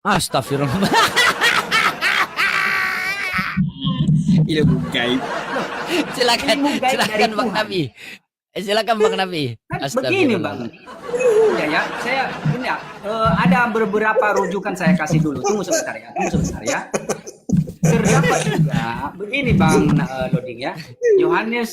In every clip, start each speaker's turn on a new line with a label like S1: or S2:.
S1: Astagfirullah.
S2: Ilmu gaib.
S1: Silakan,
S2: Ilmu gaib dari
S1: silakan Bang
S2: Tuhan.
S1: Nabi. Silakan Bang Nabi.
S2: Kan begini
S1: Astagfirullah.
S2: Bang. Ya, saya ini ya, ada beberapa rujukan saya kasih dulu. Tunggu sebentar ya. Terdapat juga begini Bang Loding ya. Yohanes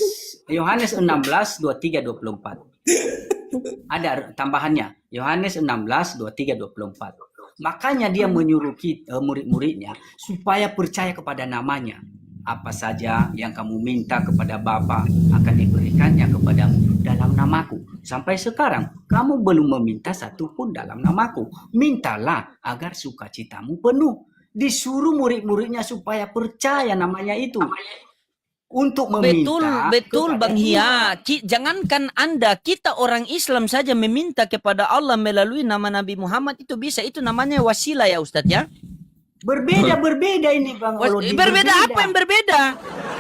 S2: 16 23 24. Ada tambahannya. Yohanes 16 23 24. Makanya dia menyuruh murid-muridnya supaya percaya kepada namanya. Apa saja yang kamu minta kepada Bapa akan diberikannya kepadamu dalam namaku. Sampai sekarang kamu belum meminta satu pun dalam namaku. Mintalah agar sukacitamu penuh. Disuruh murid-muridnya supaya percaya namanya itu. Untuk meminta
S1: Betul
S2: kepada
S1: Bang
S2: Tuhan.
S1: Hia. Jangankan Anda, kita orang Islam saja meminta kepada Allah melalui nama Nabi Muhammad itu bisa. Itu namanya wasilah ya Ustadz ya.
S2: Berbeda ini Bang Lodi.
S1: Berbeda apa yang berbeda?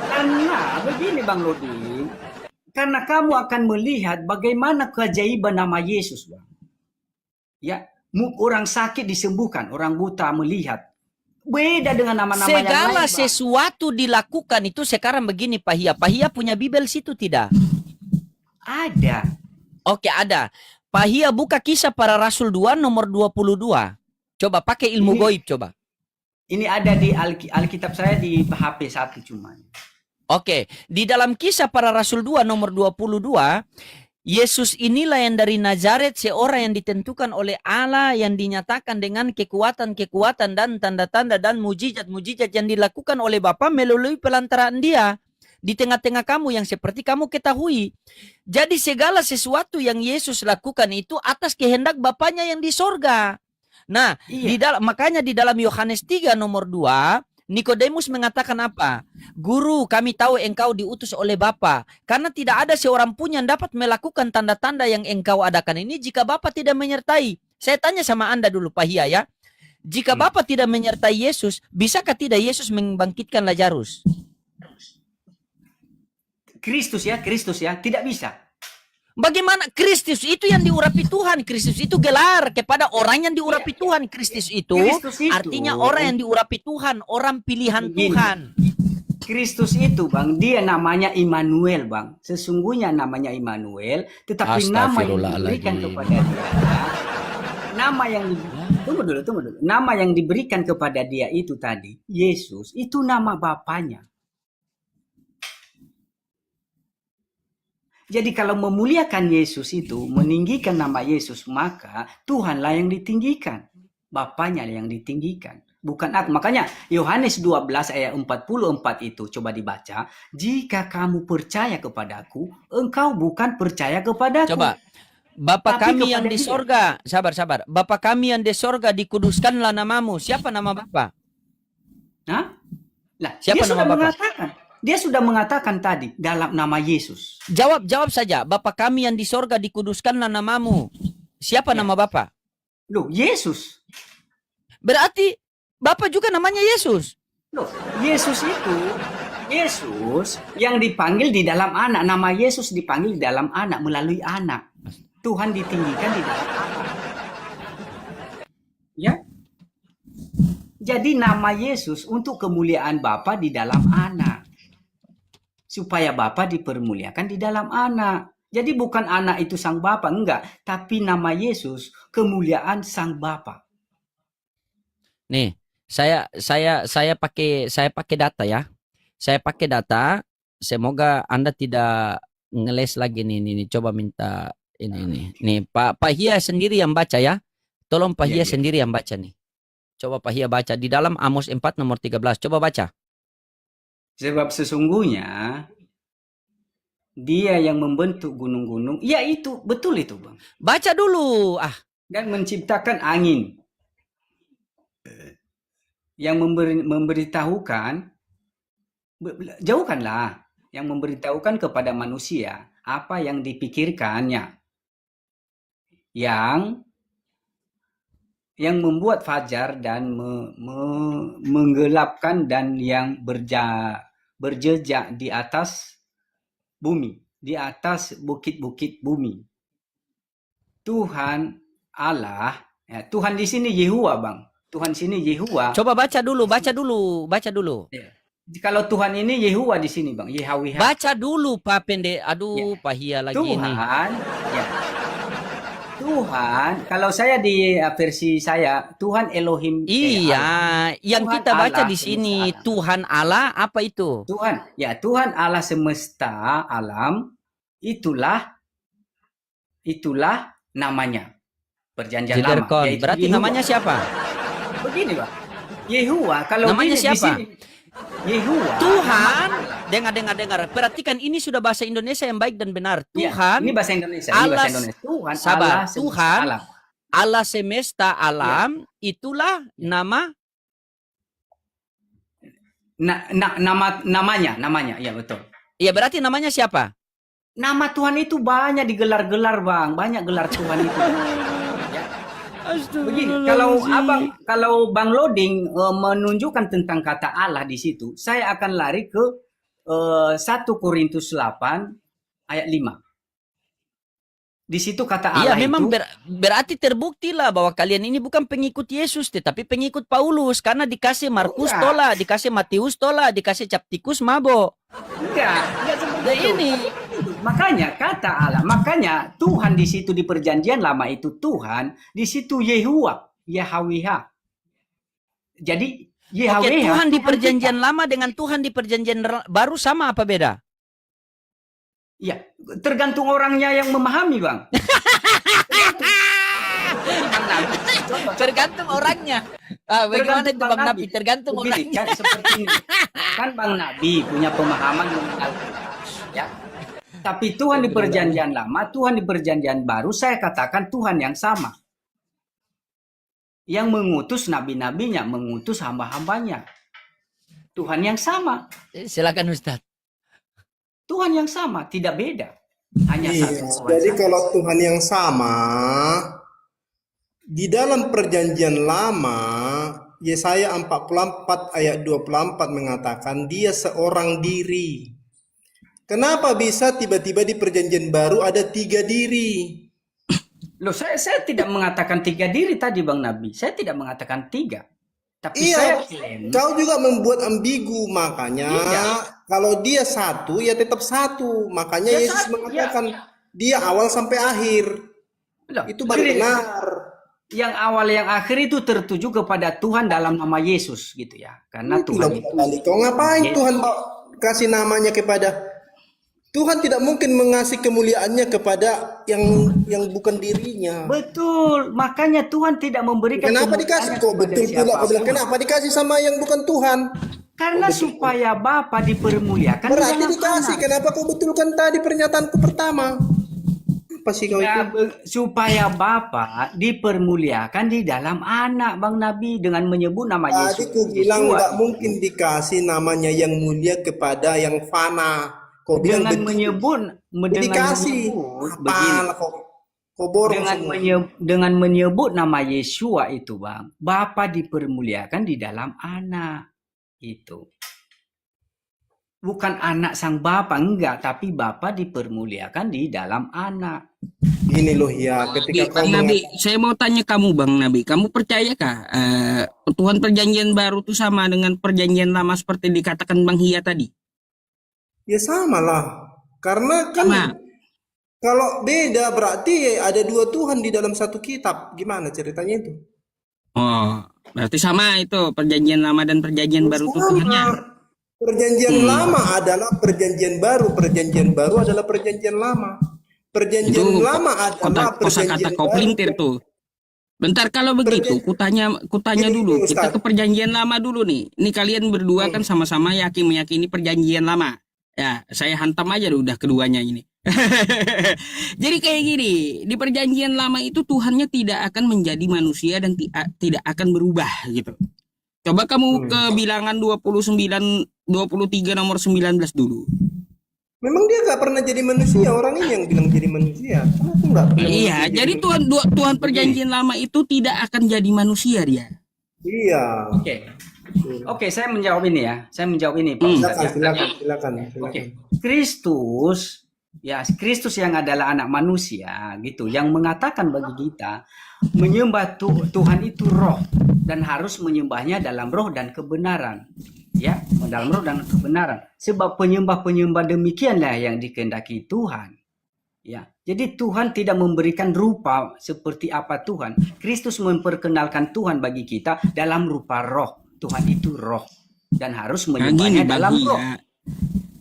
S2: Karena begini Bang Lodi. Karena kamu akan melihat bagaimana keajaiban nama Yesus Bang. Ya, orang sakit disembuhkan, orang buta melihat. Beda dengan nama-nama yang lain.
S1: Segala
S2: Bang.
S1: sesuatu dilakukan itu sekarang begini Pak Hia. Pak Hia punya Bibel situ tidak?
S2: Ada.
S1: Oke ada. Pak Hia buka Kisah Para Rasul 2 nomor 22. Coba pakai ilmu goib coba.
S2: Ini ada di Alkitab saya di HP 1 cuman.
S1: Oke, di dalam Kisah Para Rasul 2 nomor 22, Yesus inilah yang dari Nazaret, seorang yang ditentukan oleh Allah, yang dinyatakan dengan kekuatan-kekuatan dan tanda-tanda dan mujizat-mujizat yang dilakukan oleh Bapa melalui pelantaran Dia di tengah-tengah kamu yang seperti kamu ketahui. Jadi segala sesuatu yang Yesus lakukan itu atas kehendak Bapanya yang di sorga. Nah, makanya di dalam Yohanes 3 nomor 2, Nikodemus mengatakan apa? Guru, kami tahu engkau diutus oleh Bapa, karena tidak ada seorang pun yang dapat melakukan tanda-tanda yang engkau adakan ini jika Bapa tidak menyertai. Saya tanya sama Anda dulu Pak Hia ya. Jika Bapa tidak menyertai Yesus, bisakah tidak Yesus membangkitkan Lazarus?
S2: Kristus ya, tidak bisa.
S1: Bagaimana Kristus itu yang diurapi Tuhan? Kristus itu gelar kepada orang yang diurapi Tuhan. Kristus itu artinya orang yang diurapi Tuhan, orang pilihan Tuhan.
S2: Kristus itu Bang, dia namanya Immanuel Bang. Sesungguhnya namanya Immanuel, tetapi nama yang diberikan kepada dia, tunggu dulu. Nama yang diberikan kepada dia itu tadi, Yesus, itu nama Bapanya. Jadi kalau memuliakan Yesus itu, meninggikan nama Yesus, maka Tuhanlah yang ditinggikan. Bapanya yang ditinggikan. Bukan aku. Makanya Yohanes 12 ayat 44 itu coba dibaca. Jika kamu percaya kepadaku, engkau bukan percaya kepadaku.
S1: Coba. Bapa kami yang di sorga. Sabar. Bapa kami yang di sorga, dikuduskanlah namamu. Siapa nama Bapa?
S2: Hah? Lah,
S1: siapa nama Bapa?
S2: Dia sudah mengatakan tadi dalam nama Yesus.
S1: Jawab saja. Bapa kami yang di sorga, dikuduskanlah namamu. Siapa nama Bapa?
S2: Loh, Yesus.
S1: Berarti Bapa juga namanya Yesus.
S2: Loh, Yesus yang dipanggil di dalam anak. Nama Yesus dipanggil di dalam anak, melalui anak. Tuhan ditinggikan di dalam anak. Ya. Jadi nama Yesus untuk kemuliaan Bapa di dalam anak. Supaya Bapa dipermuliakan di dalam anak. Jadi bukan anak itu sang Bapa, enggak, tapi nama Yesus kemuliaan sang Bapa.
S1: Nih, saya pakai data ya. Saya pakai data, semoga Anda tidak ngeles lagi nih. Coba minta ini. Nih, Pak Hia sendiri yang baca ya. Tolong Pak Hia sendiri yang baca nih. Coba Pak Hia baca di dalam Amos 4 nomor 13. Coba baca.
S2: Sebab sesungguhnya dia yang membentuk gunung-gunung. Ya itu, betul itu Bang.
S1: Baca dulu.
S2: Dan menciptakan angin. Yang memberitahukan, jauhkanlah. Yang memberitahukan kepada manusia apa yang dipikirkannya. Yang membuat fajar dan menggelapkan dan yang berjejak di atas bumi, di atas bukit-bukit bumi. Tuhan Allah, ya, Tuhan di sini Yehuwa Bang. Tuhan sini Yehuwa.
S1: Coba baca dulu.
S2: Ya. Kalau Tuhan ini Yehuwa di sini, Bang. Yahweh.
S1: Baca dulu Pak Pendek. Aduh,
S2: Ya.
S1: pahia lagi ini.
S2: Tuhan, ya. Tuhan, kalau saya di versi saya, Tuhan Elohim.
S1: Iya, yang
S2: Tuhan
S1: kita baca
S2: Allah
S1: di sini
S2: semesta alam.
S1: Tuhan Allah apa itu?
S2: Tuhan Allah semesta alam, itulah namanya. Perjanjian lama.
S1: Jederkon.
S2: Yaitu
S1: Berarti
S2: Yehuwa.
S1: namanya siapa?
S2: Begini, Pak. Yehuwa, kalau
S1: Namanya
S2: di
S1: siapa?
S2: sini, Yehuwa.
S1: Tuhan. Dengar. Perhatikan ini sudah bahasa Indonesia yang baik dan benar.
S2: Ya,
S1: Tuhan,
S2: ini bahasa Indonesia.
S1: Allah,
S2: Tuhan,
S1: sabar.
S2: Allah semesta
S1: Tuhan,
S2: alam.
S1: Allah semesta alam, itulah nama.
S2: Namanya, ya betul.
S1: Ya berarti namanya siapa?
S2: Nama Tuhan itu banyak digelar-gelar, Bang. Banyak gelar Tuhan itu. Ya. Begini, kalau Bang Loading menunjukkan tentang kata Allah di situ, saya akan lari ke 1 Korintus 8 ayat 5. Di situ kata Allah
S1: Iya, memang
S2: itu
S1: berarti terbuktilah bahwa kalian ini bukan pengikut Yesus, tetapi pengikut Paulus, karena dikasih Markus
S2: Enggak.
S1: tola, dikasih Matius tola, dikasih Captikus mabo.
S2: enggak seperti
S1: Nah,
S2: itu.
S1: ini
S2: Makanya kata Allah, makanya Tuhan di situ di perjanjian lama itu Tuhan, di situ Yehuwa, Yahweh. Jadi
S1: Oke,
S2: Yahweh
S1: Tuhan di
S2: Tuhan
S1: perjanjian
S2: kita.
S1: lama dengan Tuhan di perjanjian baru sama apa beda?
S2: Ya, tergantung orangnya yang memahami, Bang.
S1: Tergantung orangnya. Bagaimana itu Bang Nabi? Tergantung
S2: Begini,
S1: orangnya.
S2: kan seperti ini. Kan Bang Nabi punya pemahaman mengenal Tuhan, ya. Tapi Tuhan di perjanjian lama, Tuhan di perjanjian baru, saya katakan Tuhan yang sama. Yang mengutus nabi-nabinya, mengutus hamba-hambanya. Tuhan yang sama.
S1: Silakan Ustadz.
S2: Tuhan yang sama, tidak beda. Hanya
S3: Iya,
S2: satu.
S3: jadi kalau Tuhan yang sama di dalam perjanjian lama, Yesaya 44 ayat 24 mengatakan dia seorang diri. Kenapa bisa tiba-tiba di perjanjian baru ada 3 diri?
S2: Loh, saya tidak mengatakan 3 diri tadi, Bang Nabi. Saya tidak mengatakan 3. Tapi
S3: Iya,
S2: saya klaim,
S3: kau juga membuat ambigu, makanya
S2: Iya.
S3: kalau dia satu ya tetap satu. Makanya
S2: Ya,
S3: Yesus
S2: satu,
S3: mengatakan dia awal sampai akhir.
S2: loh,
S3: Itu baru
S2: begini,
S3: benar.
S2: yang awal yang akhir itu tertuju kepada Tuhan dalam nama Yesus gitu ya. Karena
S3: Itu
S2: Tuhan
S3: loh,
S2: itu
S3: kali. Kau ngapain
S2: Yesus.
S3: Tuhan kasih namanya kepada Tuhan? Tidak mungkin mengasih kemuliaannya kepada yang bukan dirinya.
S2: Betul, makanya Tuhan tidak memberikan
S3: Kenapa
S2: kemuliaannya
S3: dikasih kok?
S2: kepada
S3: Betul pula kau bilang,
S2: siapapun.
S3: kenapa dikasih sama yang bukan Tuhan?
S2: Karena supaya Bapa dipermuliakan di
S3: Berarti
S2: dalam
S3: dikasih.
S2: Anak.
S3: Kenapa kau betulkan tadi pernyataanku pertama? Apa sih kau
S2: Ya,
S3: itu?
S2: supaya Bapa dipermuliakan di dalam Anak, Bang Nabi, dengan menyebut nama
S3: Tadi
S2: Yesus.
S3: ku bilang
S2: Yeshua.
S3: nggak mungkin dikasih namanya yang mulia kepada yang fana. Kau bilang
S2: Dengan
S3: betul.
S2: menyebut
S3: Dikasih.
S2: begini.
S3: Apalah kau borong
S2: Dengan
S3: semua.
S2: dengan menyebut nama Yeshua itu, Bang, Bapa dipermuliakan di dalam Anak. Itu. Bukan anak sang Bapa, enggak, tapi Bapa dipermuliakan di dalam Anak.
S3: Gini loh ya, ketika kau
S4: Bang Nabi,
S3: mengatakan,
S4: saya mau tanya kamu Bang Nabi, kamu percayakah Tuhan perjanjian baru itu sama dengan perjanjian lama seperti dikatakan Bang Hia tadi?
S3: ya sama lah. Karena kan
S4: Sama.
S3: kalau beda berarti ada 2 Tuhan di dalam satu kitab. Gimana ceritanya itu?
S4: Oh, berarti sama itu perjanjian lama dan perjanjian baru itu Tuhannya.
S3: Sama. Perjanjian lama adalah perjanjian baru. Perjanjian baru adalah perjanjian lama. Perjanjian
S4: Itu
S3: lama adalah
S4: kosakata
S3: perjanjian
S4: kau
S3: baru.
S4: pelintir tuh. Bentar kalau begitu, kutanya
S3: Gini,
S4: dulu. Kita
S3: Ustaz.
S4: ke perjanjian lama dulu nih. Ini kalian berdua kan sama-sama meyakini perjanjian lama. Ya, saya hantam aja udah keduanya ini. Jadi kayak gini, di perjanjian lama itu Tuhannya tidak akan menjadi manusia dan tidak akan berubah gitu. Coba kamu ke bilangan 23 nomor 19 dulu.
S3: Memang dia gak pernah jadi manusia. Orang ini yang bilang jadi manusia. Karena aku gak pernah
S4: Iya,
S3: jadi
S4: jadi Tuhan perjanjian lama itu tidak akan jadi manusia dia.
S3: Iya.
S2: Oke, saya menjawab ini ya. Saya menjawab ini, Pak Ustadz.
S3: Silakan.
S2: Oke. Kristus, ya Kristus yang adalah anak manusia gitu, yang mengatakan bagi kita menyembah Tuhan itu roh dan harus menyembahnya dalam roh dan kebenaran. Ya, dalam roh dan kebenaran. Sebab penyembah-penyembah demikianlah yang dikehendaki Tuhan. Ya, jadi Tuhan tidak memberikan rupa seperti apa Tuhan. Kristus memperkenalkan Tuhan bagi kita dalam rupa roh. Tuhan itu roh dan harus
S4: Nah,
S2: menyembahnya
S4: gini Bang
S2: dalam roh.
S4: Hia,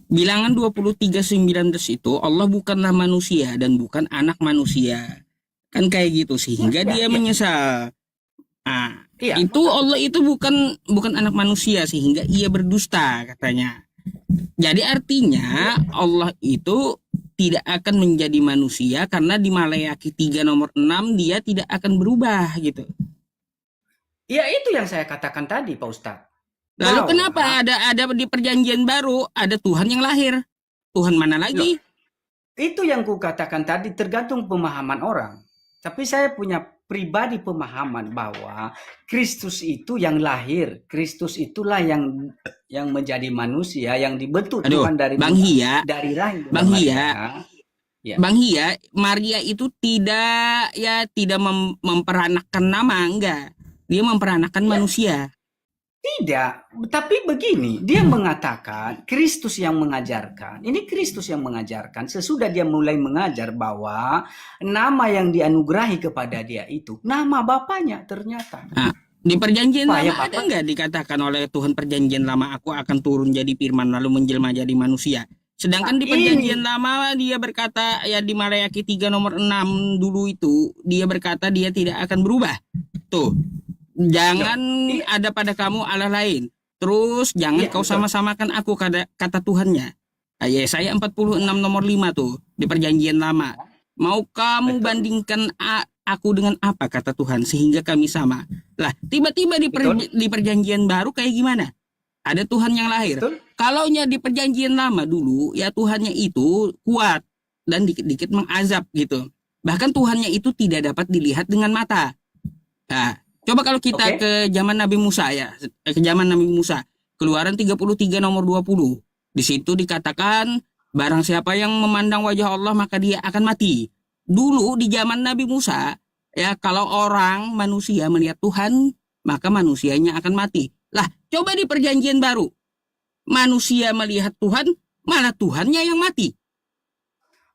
S4: bilangan 23:19 itu Allah bukanlah manusia dan bukan anak manusia. Kan kayak gitu sehingga
S2: Ya,
S4: dia
S2: ya.
S4: menyesal. Nah,
S2: Iya.
S4: itu Allah itu bukan anak manusia sehingga ia berdusta katanya. Jadi artinya Allah itu tidak akan menjadi manusia karena di Maleakhi 3 nomor 6 dia tidak akan berubah gitu.
S2: Ya, itu yang saya katakan tadi, Pak Ustadz.
S4: Lalu
S2: Bahwa-
S4: kenapa ada di perjanjian baru ada Tuhan yang lahir? Tuhan mana lagi?
S2: Itu yang ku katakan tadi, tergantung pemahaman orang. Tapi saya punya pribadi pemahaman bahwa Kristus itu yang lahir, Kristus itulah yang menjadi manusia, yang dibentuk
S4: Aduh,
S2: Tuhan dari
S4: Bang Hia,
S2: dari rahim
S4: Bang
S2: Maria.
S4: Hia.
S2: Ya.
S4: Bang Hia, Maria itu tidak memperanakkan nama, enggak. Dia memperanakkan manusia.
S2: Tidak, tapi begini, dia mengatakan Kristus yang mengajarkan. Ini Kristus yang mengajarkan. Sesudah dia mulai mengajar bahwa nama yang dianugerahi kepada dia itu nama Bapaknya ternyata.
S4: Nah, di perjanjian
S2: Pak, ya,
S4: lama
S2: Pak.
S4: ada enggak dikatakan oleh Tuhan perjanjian lama aku akan turun jadi firman lalu menjelma jadi manusia. Sedangkan
S2: Nah,
S4: di perjanjian lama dia berkata ya di Maleakhi 3 nomor 6 dulu itu dia berkata dia tidak akan berubah. Tuh. Jangan ada pada kamu Allah lain. Terus jangan
S2: Iya,
S4: kau
S2: betul.
S4: sama-samakan aku kata Tuhannya. Yesaya 46 nomor 5 tuh di perjanjian lama. Mau kamu
S2: Betul.
S4: bandingkan aku dengan apa kata Tuhan sehingga kami sama. Lah, tiba-tiba
S2: Betul.
S4: di perjanjian baru kayak gimana? Ada Tuhan yang lahir.
S2: Betul.
S4: Kalaunya di perjanjian lama dulu ya Tuhannya itu kuat dan dikit-dikit mengazab gitu. Bahkan Tuhannya itu tidak dapat dilihat dengan mata. Nah, coba kalau kita
S2: Oke.
S4: ke zaman Nabi Musa ya, ke zaman Nabi Musa, Keluaran 33 nomor 20. Di situ dikatakan barang siapa yang memandang wajah Allah maka dia akan mati. Dulu di zaman Nabi Musa, ya kalau orang manusia melihat Tuhan, maka manusianya akan mati. Lah, coba di perjanjian baru. Manusia melihat Tuhan, malah Tuhannya yang mati.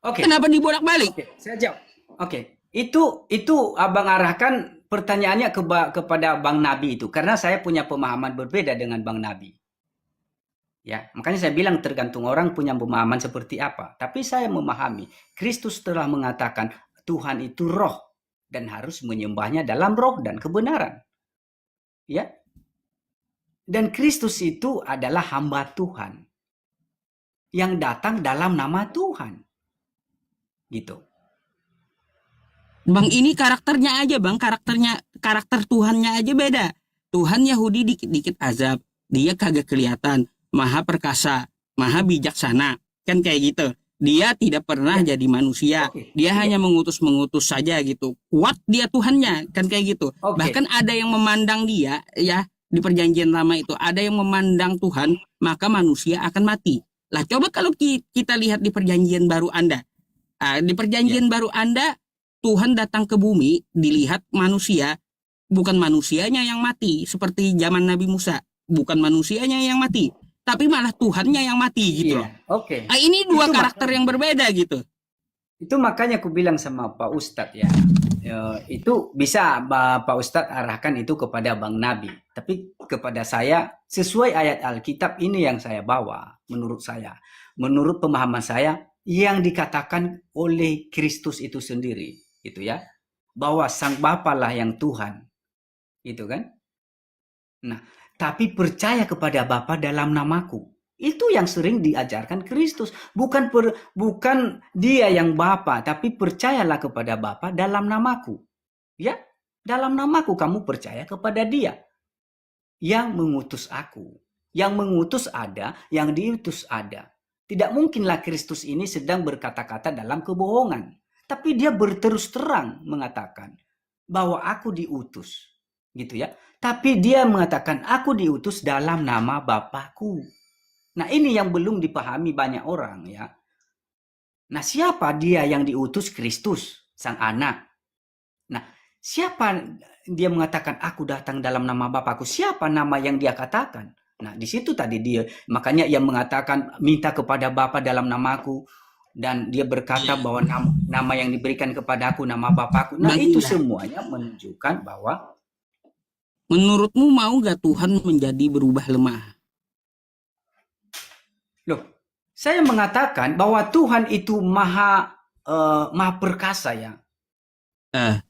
S2: Oke.
S4: Kenapa dibolak-balik?
S2: Oke, saya jawab. Oke, itu Abang arahkan pertanyaannya kepada Bang Nabi itu, karena saya punya pemahaman berbeda dengan Bang Nabi. Ya, makanya saya bilang tergantung orang punya pemahaman seperti apa. Tapi saya memahami Kristus telah mengatakan Tuhan itu roh dan harus menyembahnya dalam roh dan kebenaran. Ya. Dan Kristus itu adalah hamba Tuhan yang datang dalam nama Tuhan. Gitu.
S4: Bang, ini karakternya aja bang, karakter Tuhannya aja beda. Tuhan Yahudi dikit-dikit azab, dia kagak kelihatan, maha perkasa, maha bijaksana, kan kayak gitu. Dia tidak pernah jadi manusia,
S2: Oke.
S4: dia hanya mengutus saja gitu. Kuat dia Tuhannya, kan kayak gitu.
S2: Oke.
S4: Bahkan ada yang memandang dia, ya di perjanjian lama itu ada yang memandang Tuhan, maka manusia akan mati. Lah coba kalau kita lihat di perjanjian baru Anda, di perjanjian baru Anda Tuhan datang ke bumi, dilihat manusia, bukan manusianya yang mati, seperti zaman Nabi Musa. Bukan manusianya yang mati, tapi malah Tuhannya yang mati gitu loh.
S2: Iya, oke.
S4: Ini dua
S2: Itu
S4: karakter yang berbeda gitu.
S2: Itu makanya aku bilang sama Pak Ustadz ya. Itu bisa Pak Ustadz arahkan itu kepada Bang Nabi. Tapi kepada saya, sesuai ayat Alkitab ini yang saya bawa, menurut saya. Menurut pemahaman saya, yang dikatakan oleh Kristus itu sendiri. Gitu ya. Bahwa Sang Bapa lah yang Tuhan. Gitu kan. Nah, tapi percaya kepada Bapa dalam namaku. Itu yang sering diajarkan Kristus. Bukan dia yang Bapa, tapi percayalah kepada Bapa dalam namaku. Ya, dalam namaku kamu percaya kepada Dia yang mengutus aku. Yang mengutus ada, yang diutus ada. Tidak mungkinlah Kristus ini sedang berkata-kata dalam kebohongan. Tapi dia berterus terang mengatakan bahwa aku diutus. Gitu ya. Tapi dia mengatakan aku diutus dalam nama Bapakku. Nah, ini yang belum dipahami banyak orang ya. Nah, siapa dia yang diutus? Kristus, sang anak. Nah, siapa dia mengatakan aku datang dalam nama Bapakku? Siapa nama yang dia katakan? Nah, di situ tadi dia, makanya ia mengatakan minta kepada Bapa dalam namaku, dan dia berkata bahwa nama yang diberikan kepadaku nama Bapakku. Nah,
S4: Bang
S2: itu
S4: Ila,
S2: semuanya menunjukkan bahwa
S4: menurutmu mau gak Tuhan menjadi berubah lemah?
S2: loh, saya mengatakan bahwa Tuhan itu maha perkasa ya.
S4: Eh,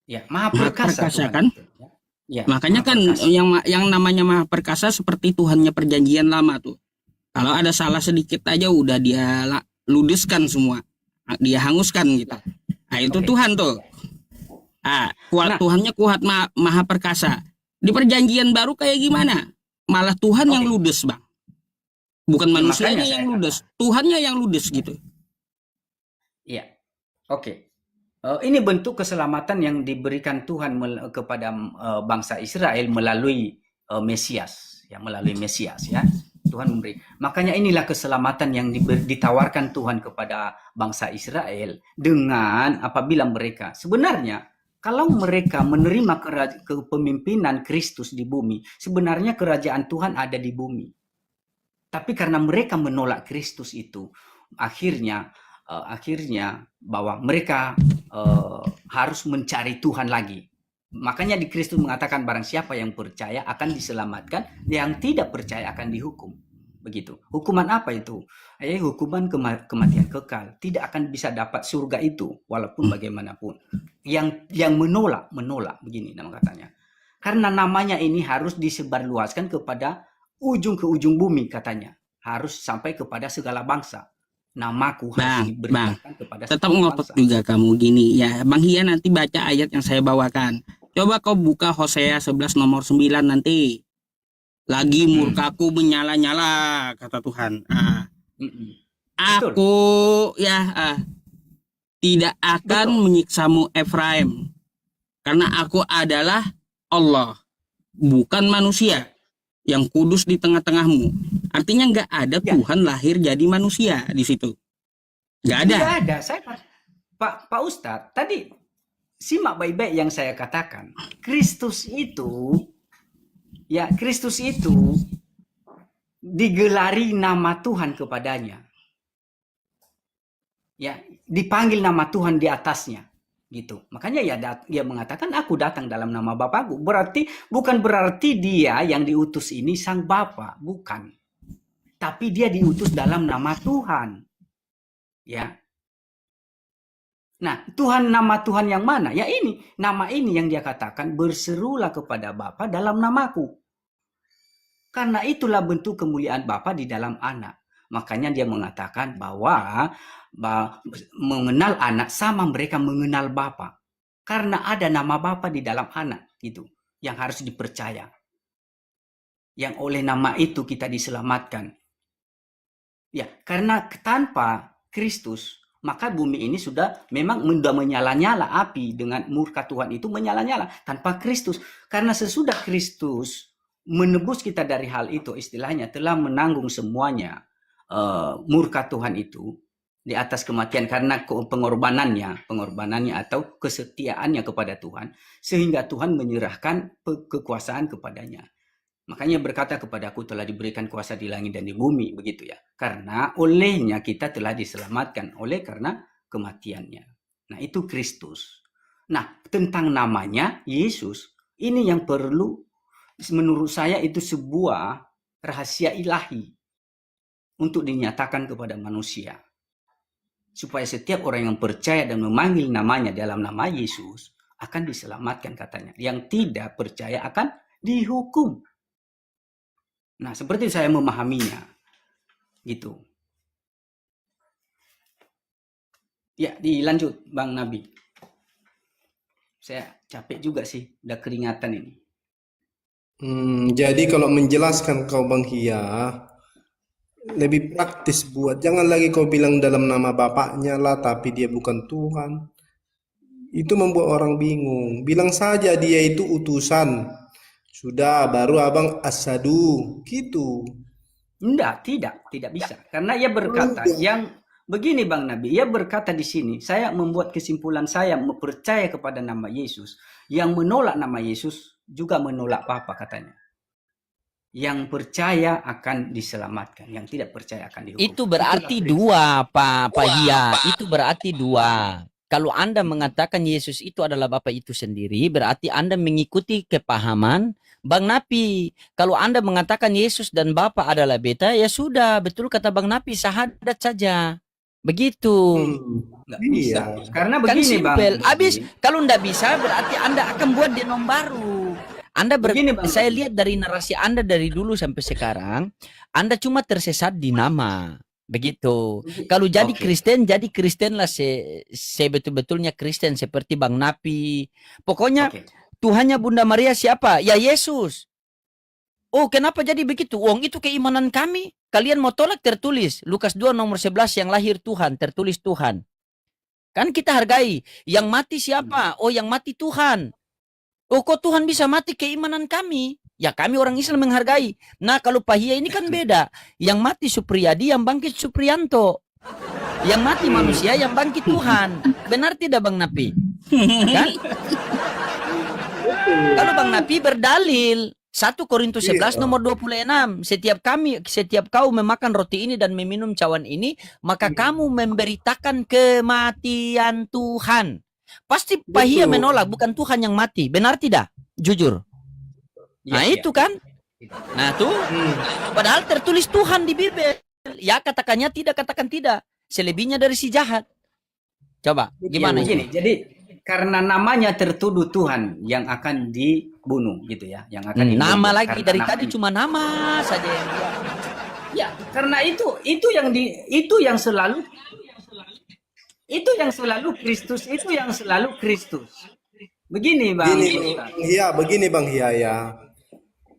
S2: Ya, maha
S4: Maha
S2: perkasa
S4: perkasa
S2: Tuhan
S4: kan?
S2: itu, ya. Ya,
S4: Makanya
S2: maha
S4: kan
S2: perkasa.
S4: yang namanya maha perkasa seperti Tuhannya perjanjian lama tuh. Kalau ada salah sedikit aja udah dia ludeskan semua. Dia hanguskan gitu. Nah, itu
S2: Oke.
S4: Tuhan tuh. Kuat
S2: Nah.
S4: Tuhannya kuat maha perkasa. Di perjanjian baru kayak gimana? Malah Tuhan yang
S2: Oke.
S4: ludes, Bang. Bukan
S2: Ya,
S4: manusianya
S2: makanya saya
S4: yang ludes, Tuhannya yang ludes gitu.
S2: Iya, oke. Ini bentuk keselamatan yang diberikan Tuhan kepada bangsa Israel melalui Mesias, ya, melalui Mesias, ya. Tuhan memberi. Makanya inilah keselamatan yang ditawarkan Tuhan kepada bangsa Israel dengan apabila mereka sebenarnya kalau mereka menerima kepemimpinan Kristus di bumi, sebenarnya kerajaan Tuhan ada di bumi. Tapi karena mereka menolak Kristus itu, akhirnya bahwa mereka harus mencari Tuhan lagi. Makanya di Kristus mengatakan barang siapa yang percaya akan diselamatkan, yang tidak percaya akan dihukum. Begitu. Hukuman apa itu? Hukuman kematian kekal. Tidak akan bisa dapat surga itu walaupun bagaimanapun. Yang menolak begini nama katanya. Karena namanya ini harus disebarluaskan kepada ujung ke ujung bumi katanya. Harus sampai kepada segala bangsa. Namaku harus diberitakan kepada
S4: tetap ngotot bangsa. Juga kamu gini ya. Bang Hia nanti baca ayat yang saya bawakan. Coba kau buka Hosea 11 nomor 9 nanti. Lagi murkaku menyala-nyala kata Tuhan. Aku tidak akan menyiksamu Efraim. Karena aku adalah Allah, bukan manusia yang kudus di tengah-tengahmu. Artinya nggak ada Tuhan lahir jadi manusia di situ. Nggak ada.
S2: Nggak ada. Saya Pak Ustadz tadi simak baik-baik yang saya katakan. Kristus itu digelari nama Tuhan kepadanya. Ya, dipanggil nama Tuhan di atasnya. Gitu. Makanya dia mengatakan aku datang dalam nama Bapakku. Bukan berarti dia yang diutus ini sang Bapa, bukan. Tapi dia diutus dalam nama Tuhan. Ya. Nah, nama Tuhan yang mana? Ya ini, nama ini yang dia katakan berserulah kepada Bapa dalam namaku. Karena itulah bentuk kemuliaan Bapa di dalam anak. Makanya dia mengatakan bahwa mengenal anak sama mereka mengenal Bapa. Karena ada nama Bapa di dalam anak gitu, yang harus dipercaya. Yang oleh nama itu kita diselamatkan. Ya, karena tanpa Kristus, maka bumi ini sudah memang menyala-nyala api dengan murka Tuhan itu menyala-nyala tanpa Kristus. Karena sesudah Kristus menebus kita dari hal itu, istilahnya telah menanggung semuanya. Murka Tuhan itu di atas kematian karena pengorbanannya atau kesetiaannya kepada Tuhan, sehingga Tuhan menyerahkan kekuasaan kepadanya. Makanya berkata kepadaku telah diberikan kuasa di langit dan di bumi, begitu ya. Karena olehnya kita telah diselamatkan karena kematiannya. Nah, itu Kristus. Nah, tentang namanya Yesus, ini yang perlu menurut saya itu sebuah rahasia ilahi untuk dinyatakan kepada manusia. Supaya setiap orang yang percaya dan memanggil namanya dalam nama Yesus akan diselamatkan katanya. Yang tidak percaya akan dihukum. Nah, seperti saya memahaminya. Gitu. Ya, dilanjut Bang Nabi. Saya capek juga sih, udah keringatan ini.
S3: Jadi kalau menjelaskan kau Bang Hia, lebih praktis buat. Jangan lagi kau bilang dalam nama bapaknya lah, tapi dia bukan Tuhan. Itu membuat orang bingung. Bilang saja dia itu utusan. Sudah, baru abang asadu. Gitu.
S2: Tidak bisa. Karena ia berkata, yang begini Bang Nabi, ia berkata di sini, saya membuat kesimpulan saya percaya kepada nama Yesus. Yang menolak nama Yesus juga menolak Bapa katanya. Yang percaya akan diselamatkan, yang tidak percaya akan dihukum.
S1: Itu berarti dua, Pak Hia. Itu berarti dua. Kalau Anda mengatakan Yesus itu adalah Bapa itu sendiri, berarti Anda mengikuti kepahaman Bang Napi. Kalau Anda mengatakan Yesus dan Bapa adalah beta, ya sudah, betul kata Bang Napi, syahadat saja. Begitu.
S2: Nggak bisa.
S3: Iya.
S2: Karena
S1: Kan
S2: begini Bang.
S1: simpel. Habis kalau ndak bisa berarti Anda akan buat genom baru.
S2: Begini, Bang.
S1: Saya lihat dari narasi Anda dari dulu sampai sekarang, Anda cuma tersesat di nama. Begitu. Kalau jadi
S2: Oke.
S1: Kristen lah sebetul-betulnya Kristen seperti Bang Napi. Pokoknya
S2: Oke.
S1: Tuhannya Bunda Maria siapa? Ya Yesus. Oh, kenapa jadi begitu? Wong itu keimanan kami. Kalian mau tolak tertulis. Lukas 2 nomor 11 yang lahir Tuhan, tertulis Tuhan. Kan kita hargai. Yang mati siapa? Oh, yang mati Tuhan. Oh, kok Tuhan bisa mati keimanan kami? Ya kami orang Islam menghargai. Nah, kalau Pahia ini kan beda. Yang mati Supriyadi, yang bangkit Supriyanto. Yang mati manusia, yang bangkit Tuhan. Benar tidak Bang Napi? Kan? Kalau Bang Napi berdalil 1 Korintus 11 nomor 26. Setiap kau memakan roti ini dan meminum cawan ini, maka kamu memberitakan kematian Tuhan. Pasti Pahia menolak, bukan Tuhan yang mati. Benar tidak? Jujur. Nah itu kan. Nah tuh. Padahal tertulis Tuhan di Bibel. Ya katakannya tidak, katakan tidak. Selebihnya dari si jahat. Coba, gimana?
S2: Begini, jadi karena namanya tertuduh Tuhan yang akan dibunuh gitu ya, yang akan dibunuh.
S1: Nama lagi
S2: Karena
S1: dari
S2: nama
S1: tadi
S2: ini.
S1: cuma nama saja yang dia.
S2: Ya, karena itu yang selalu Kristus, itu yang selalu Kristus. Begini Bang.
S3: Begini Bang Hia ya.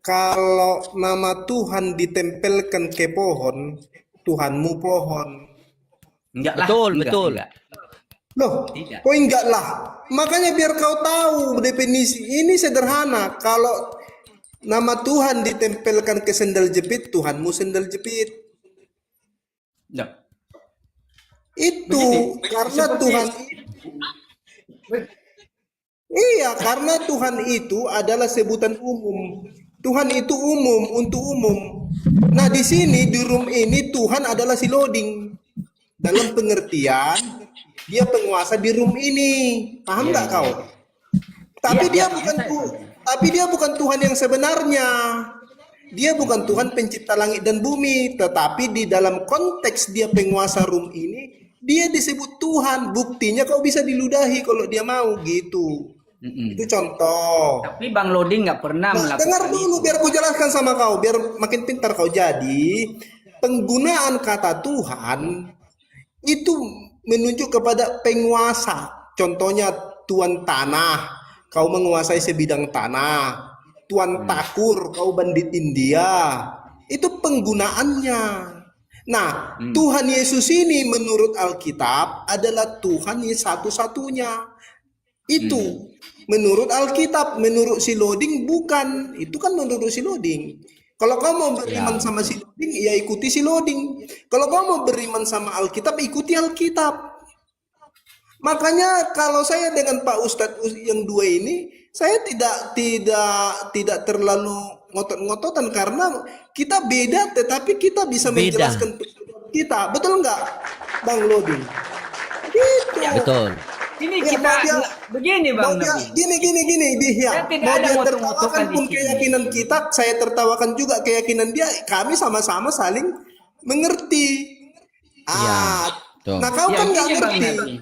S3: Kalau nama Tuhan ditempelkan ke pohon, Tuhanmu pohon.
S2: Enggak lah.
S1: Betul.
S2: Enggak.
S3: Loh,
S2: Tidak.
S3: kok enggak lah? Makanya biar kau tahu definisi ini sederhana. Kalau nama Tuhan ditempelkan ke sendal jepit, Tuhanmu sendal jepit.
S2: Enggak.
S3: Itu
S2: Begini,
S3: karena
S2: seperti-
S3: Tuhan Iya, karena Tuhan itu adalah sebutan umum. Tuhan itu umum, untuk umum. Nah, di sini di room ini Tuhan adalah si loading. Dalam pengertian dia penguasa di room ini. Paham nggak kau? Tapi dia bukan Tuhan yang sebenarnya. Dia bukan Tuhan pencipta langit dan bumi, tetapi di dalam konteks dia penguasa room ini, dia disebut Tuhan. Buktinya kau bisa diludahi kalau dia mau gitu. Itu contoh.
S2: Tapi Bang Lodi nggak pernah
S3: Nah,
S2: melakukan
S3: dengar dulu
S2: itu.
S3: biar ku jelaskan sama kau, biar makin pintar kau. Jadi, penggunaan kata Tuhan itu menunjuk kepada penguasa. Contohnya tuan tanah, kau menguasai sebidang tanah. Tuan takur, kau bandit India. Itu penggunaannya. Nah, Tuhan Yesus ini menurut Alkitab adalah Tuhan yang satu-satunya. Itu menurut Alkitab, menurut si loading bukan. Itu kan menurut si loading. Kalau kau mau beriman sama si loading, ya ikuti si loading. Kalau kau mau beriman sama Alkitab, ikuti Alkitab. Makanya kalau saya dengan Pak Ustadz yang dua ini, saya tidak terlalu ngotot-ngototan karena kita beda, tetapi kita bisa
S1: Beda.
S3: menjelaskan kita. Betul nggak, Bang Loding? Gitu.
S1: Betul.
S2: Ini
S3: Ya,
S2: kita
S3: mau dia-
S2: begini Bang
S3: Mau dia,
S2: Nabi.
S3: gini dia.
S2: Saya tidak
S3: Mau
S2: ada
S3: dia
S2: ngotot-ngotokan
S3: tertawakan
S2: di
S3: pun
S2: sini.
S3: keyakinan kita, saya tertawakan juga keyakinan dia. Kami sama-sama saling mengerti.
S1: betul.
S3: Nah kau
S2: Ya,
S3: kan nggak
S2: gini, Bang
S3: ngerti.
S2: Nabi.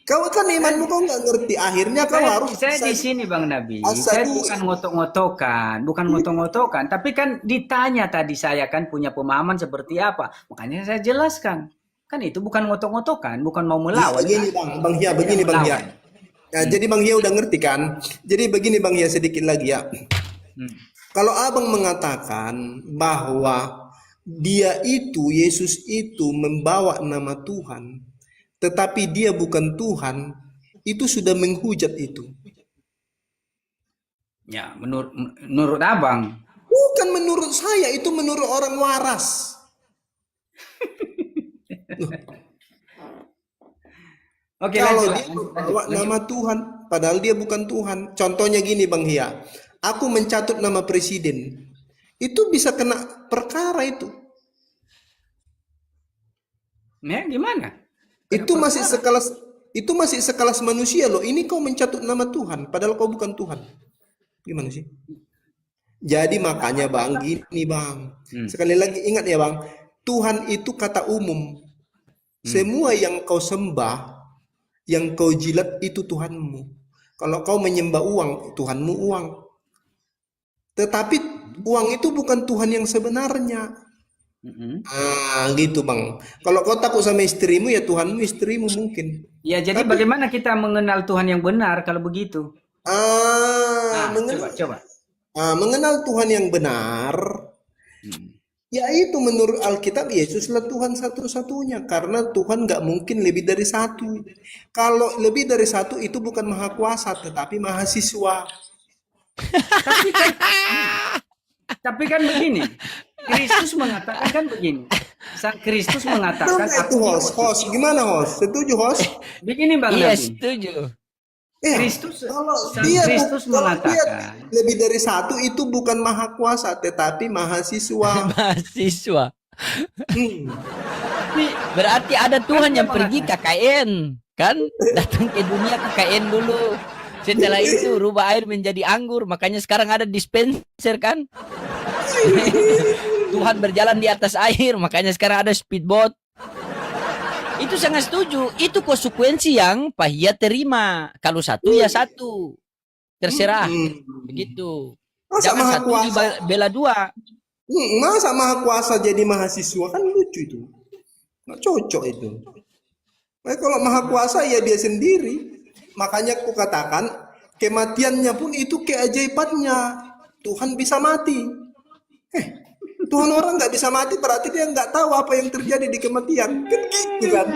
S3: Kau kan imanmu kau nggak ngerti. Akhirnya kau harus.
S2: Saya di sini Bang Nabi.
S3: Asal
S2: Saya
S3: dulu.
S2: bukan ngotok-ngotokan, tapi kan ditanya tadi saya kan punya pemahaman seperti apa. Makanya saya jelaskan. Kan itu bukan ngotok-ngotokan, bukan mau melawan.
S3: Begini Bang Hia, begini Bang Hia. Ya, jadi Bang Hia udah ngerti kan? Jadi begini Bang Hia, sedikit lagi ya. Kalau abang mengatakan bahwa dia itu, Yesus itu membawa nama Tuhan, tetapi dia bukan Tuhan, itu sudah menghujat itu.
S2: Ya, menurut Abang.
S3: Bukan menurut saya, itu menurut orang waras.
S2: Oke,
S3: Kalau
S2: lanjut,
S3: dia
S2: lanjut,
S3: membawa
S2: lanjut.
S3: nama Tuhan, padahal dia bukan Tuhan. Contohnya gini Bang Hia, aku mencatut nama presiden, itu bisa kena perkara itu.
S2: Ya, gimana? Kena
S3: Itu masih
S2: perkara.
S3: sekelas itu masih sekelas manusia loh. Ini kau mencatut nama Tuhan, padahal kau bukan Tuhan. Gimana sih? Jadi makanya Bang, gini Bang.
S2: Hmm.
S3: Sekali lagi ingat ya Bang, Tuhan itu kata umum. Semua yang kau sembah, yang kau jilat itu Tuhanmu. Kalau kau menyembah uang, Tuhanmu uang. Tetapi uang itu bukan Tuhan yang sebenarnya.
S2: Mm-mm.
S3: Gitu Bang. Kalau kau takut sama istrimu, ya Tuhanmu istrimu mungkin.
S2: Ya, jadi
S3: Tapi
S2: bagaimana kita mengenal Tuhan yang benar kalau begitu?
S3: ah,
S2: Nah,
S3: mengenal,
S2: coba.
S3: mengenal Tuhan yang benar,
S2: Hmm.
S3: yaitu menurut Alkitab Yesuslah Tuhan satu-satunya. Karena Tuhan nggak mungkin lebih dari satu. Kalau lebih dari satu itu bukan maha kuasa, tetapi mahasiswa.
S2: Tapi kan, tapi kan begini. Kristus mengatakan kan begini. Sang Kristus mengatakan
S3: Coba itu
S2: aku
S3: host,
S2: diutus.
S3: host, gimana host? Setuju host?
S2: Begini Bang
S1: Iya,
S2: Nabi.
S1: setuju.
S3: Ya,
S2: Kristus,
S3: kalau
S2: Sang
S3: dia
S2: Kristus
S3: kalau dia
S2: mengatakan,
S3: lebih dari satu itu bukan maha kuasa, tetapi mahasiswa.
S1: Mahasiswa.
S3: Hmm.
S2: tapi
S1: Berarti ada Tuhan
S2: dia
S1: yang pergi
S2: mengatakan,
S1: KKN, kan? Datang ke dunia KKN dulu. Setelah itu rubah air menjadi anggur, makanya sekarang ada dispenser kan? Tuhan berjalan di atas air, makanya sekarang ada speedboat. Itu sangat setuju. Itu konsekuensi yang Pahia terima. Kalau satu ya satu. Terserah. Begitu.
S3: Masa
S1: Jangan
S3: maha
S1: satu
S3: kuasa?
S1: dibela dua.
S3: Masa maha kuasa jadi mahasiswa kan lucu itu. Nggak cocok itu. Nah, kalau maha kuasa ya dia sendiri. Makanya aku katakan kematiannya pun itu keajaibannya. Tuhan bisa mati. Tuhan orang nggak bisa mati berarti dia nggak tahu apa yang terjadi di kematian. Kan gitu kan.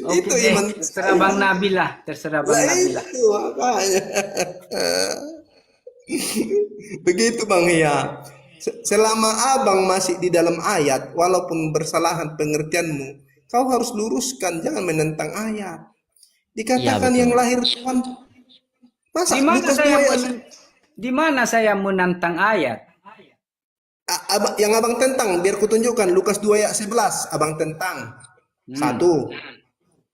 S2: oke
S3: Itu
S2: deh,
S3: iman.
S2: terserah Bang Nabi lah, terserah Bang
S3: Lah
S2: Nabi lah.
S3: itu makanya. Begitu Bang Hia. Selama abang masih di dalam ayat, walaupun bersalahan pengertianmu, kau harus luruskan, jangan menentang ayat.
S1: Iya
S3: Dikatakan yang
S1: betul.
S3: lahir Tuhan. Masa
S2: Di mana
S3: Lukas
S2: saya
S3: 2 ayat
S2: di mana saya menantang ayat?
S3: yang abang tentang, biar kutunjukkan Lukas 2 ayat 11, abang tentang. Satu.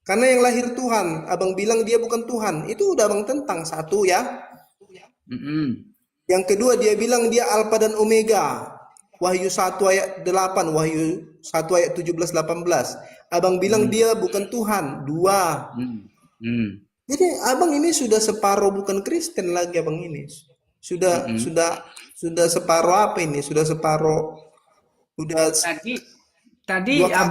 S3: Karena yang lahir Tuhan, abang bilang dia bukan Tuhan. Itu udah abang tentang satu ya.
S2: Mm-mm.
S3: Yang kedua dia bilang dia Alfa dan Omega. Wahyu 1 ayat 8, Wahyu 1 ayat 17 18. Abang bilang dia bukan Tuhan. Dua.
S2: Mm. Mm.
S3: Jadi abang ini sudah separuh bukan Kristen lagi abang ini. Sudah separuh apa ini? Sudah separuh udah
S2: Tadi
S3: dua kaki.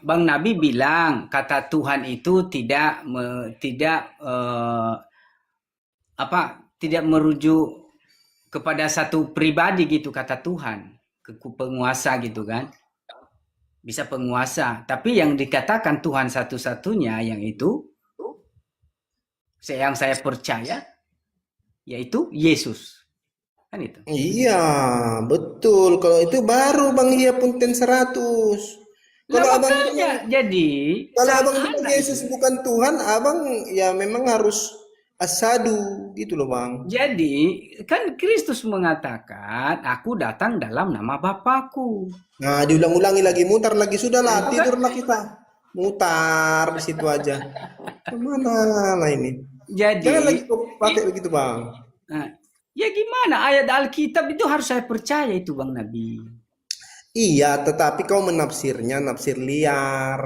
S2: Bang Nabi bilang kata Tuhan itu tidak merujuk kepada satu pribadi gitu kata Tuhan, ke penguasa gitu kan. Bisa penguasa, tapi yang dikatakan Tuhan satu-satunya yang itu yang saya percaya yaitu Yesus. Kan itu.
S3: Iya, betul. Kalau itu baru Bang Hia Punten 100.
S2: Nah,
S3: Kalau abang
S2: makanya jadi
S3: Kalau
S2: sang
S3: abang bilang
S2: anak
S3: Yesus
S2: itu.
S3: bukan Tuhan, abang ya memang harus asadu gitu loh bang.
S2: Jadi kan Kristus mengatakan, aku datang dalam nama Bapakku.
S3: Nah diulang-ulangi lagi, mutar lagi
S2: Itu
S3: sudahlah,
S2: kan
S3: tidurlah kita, mutar di situ aja. Kemana lah ini? Jangan lagi
S2: jadi
S3: kau pakai begitu bang.
S2: nah, ya gimana ayat Alkitab itu harus saya percaya itu Bang Nabi.
S3: Iya, tetapi kau menafsirnya nafsir liar.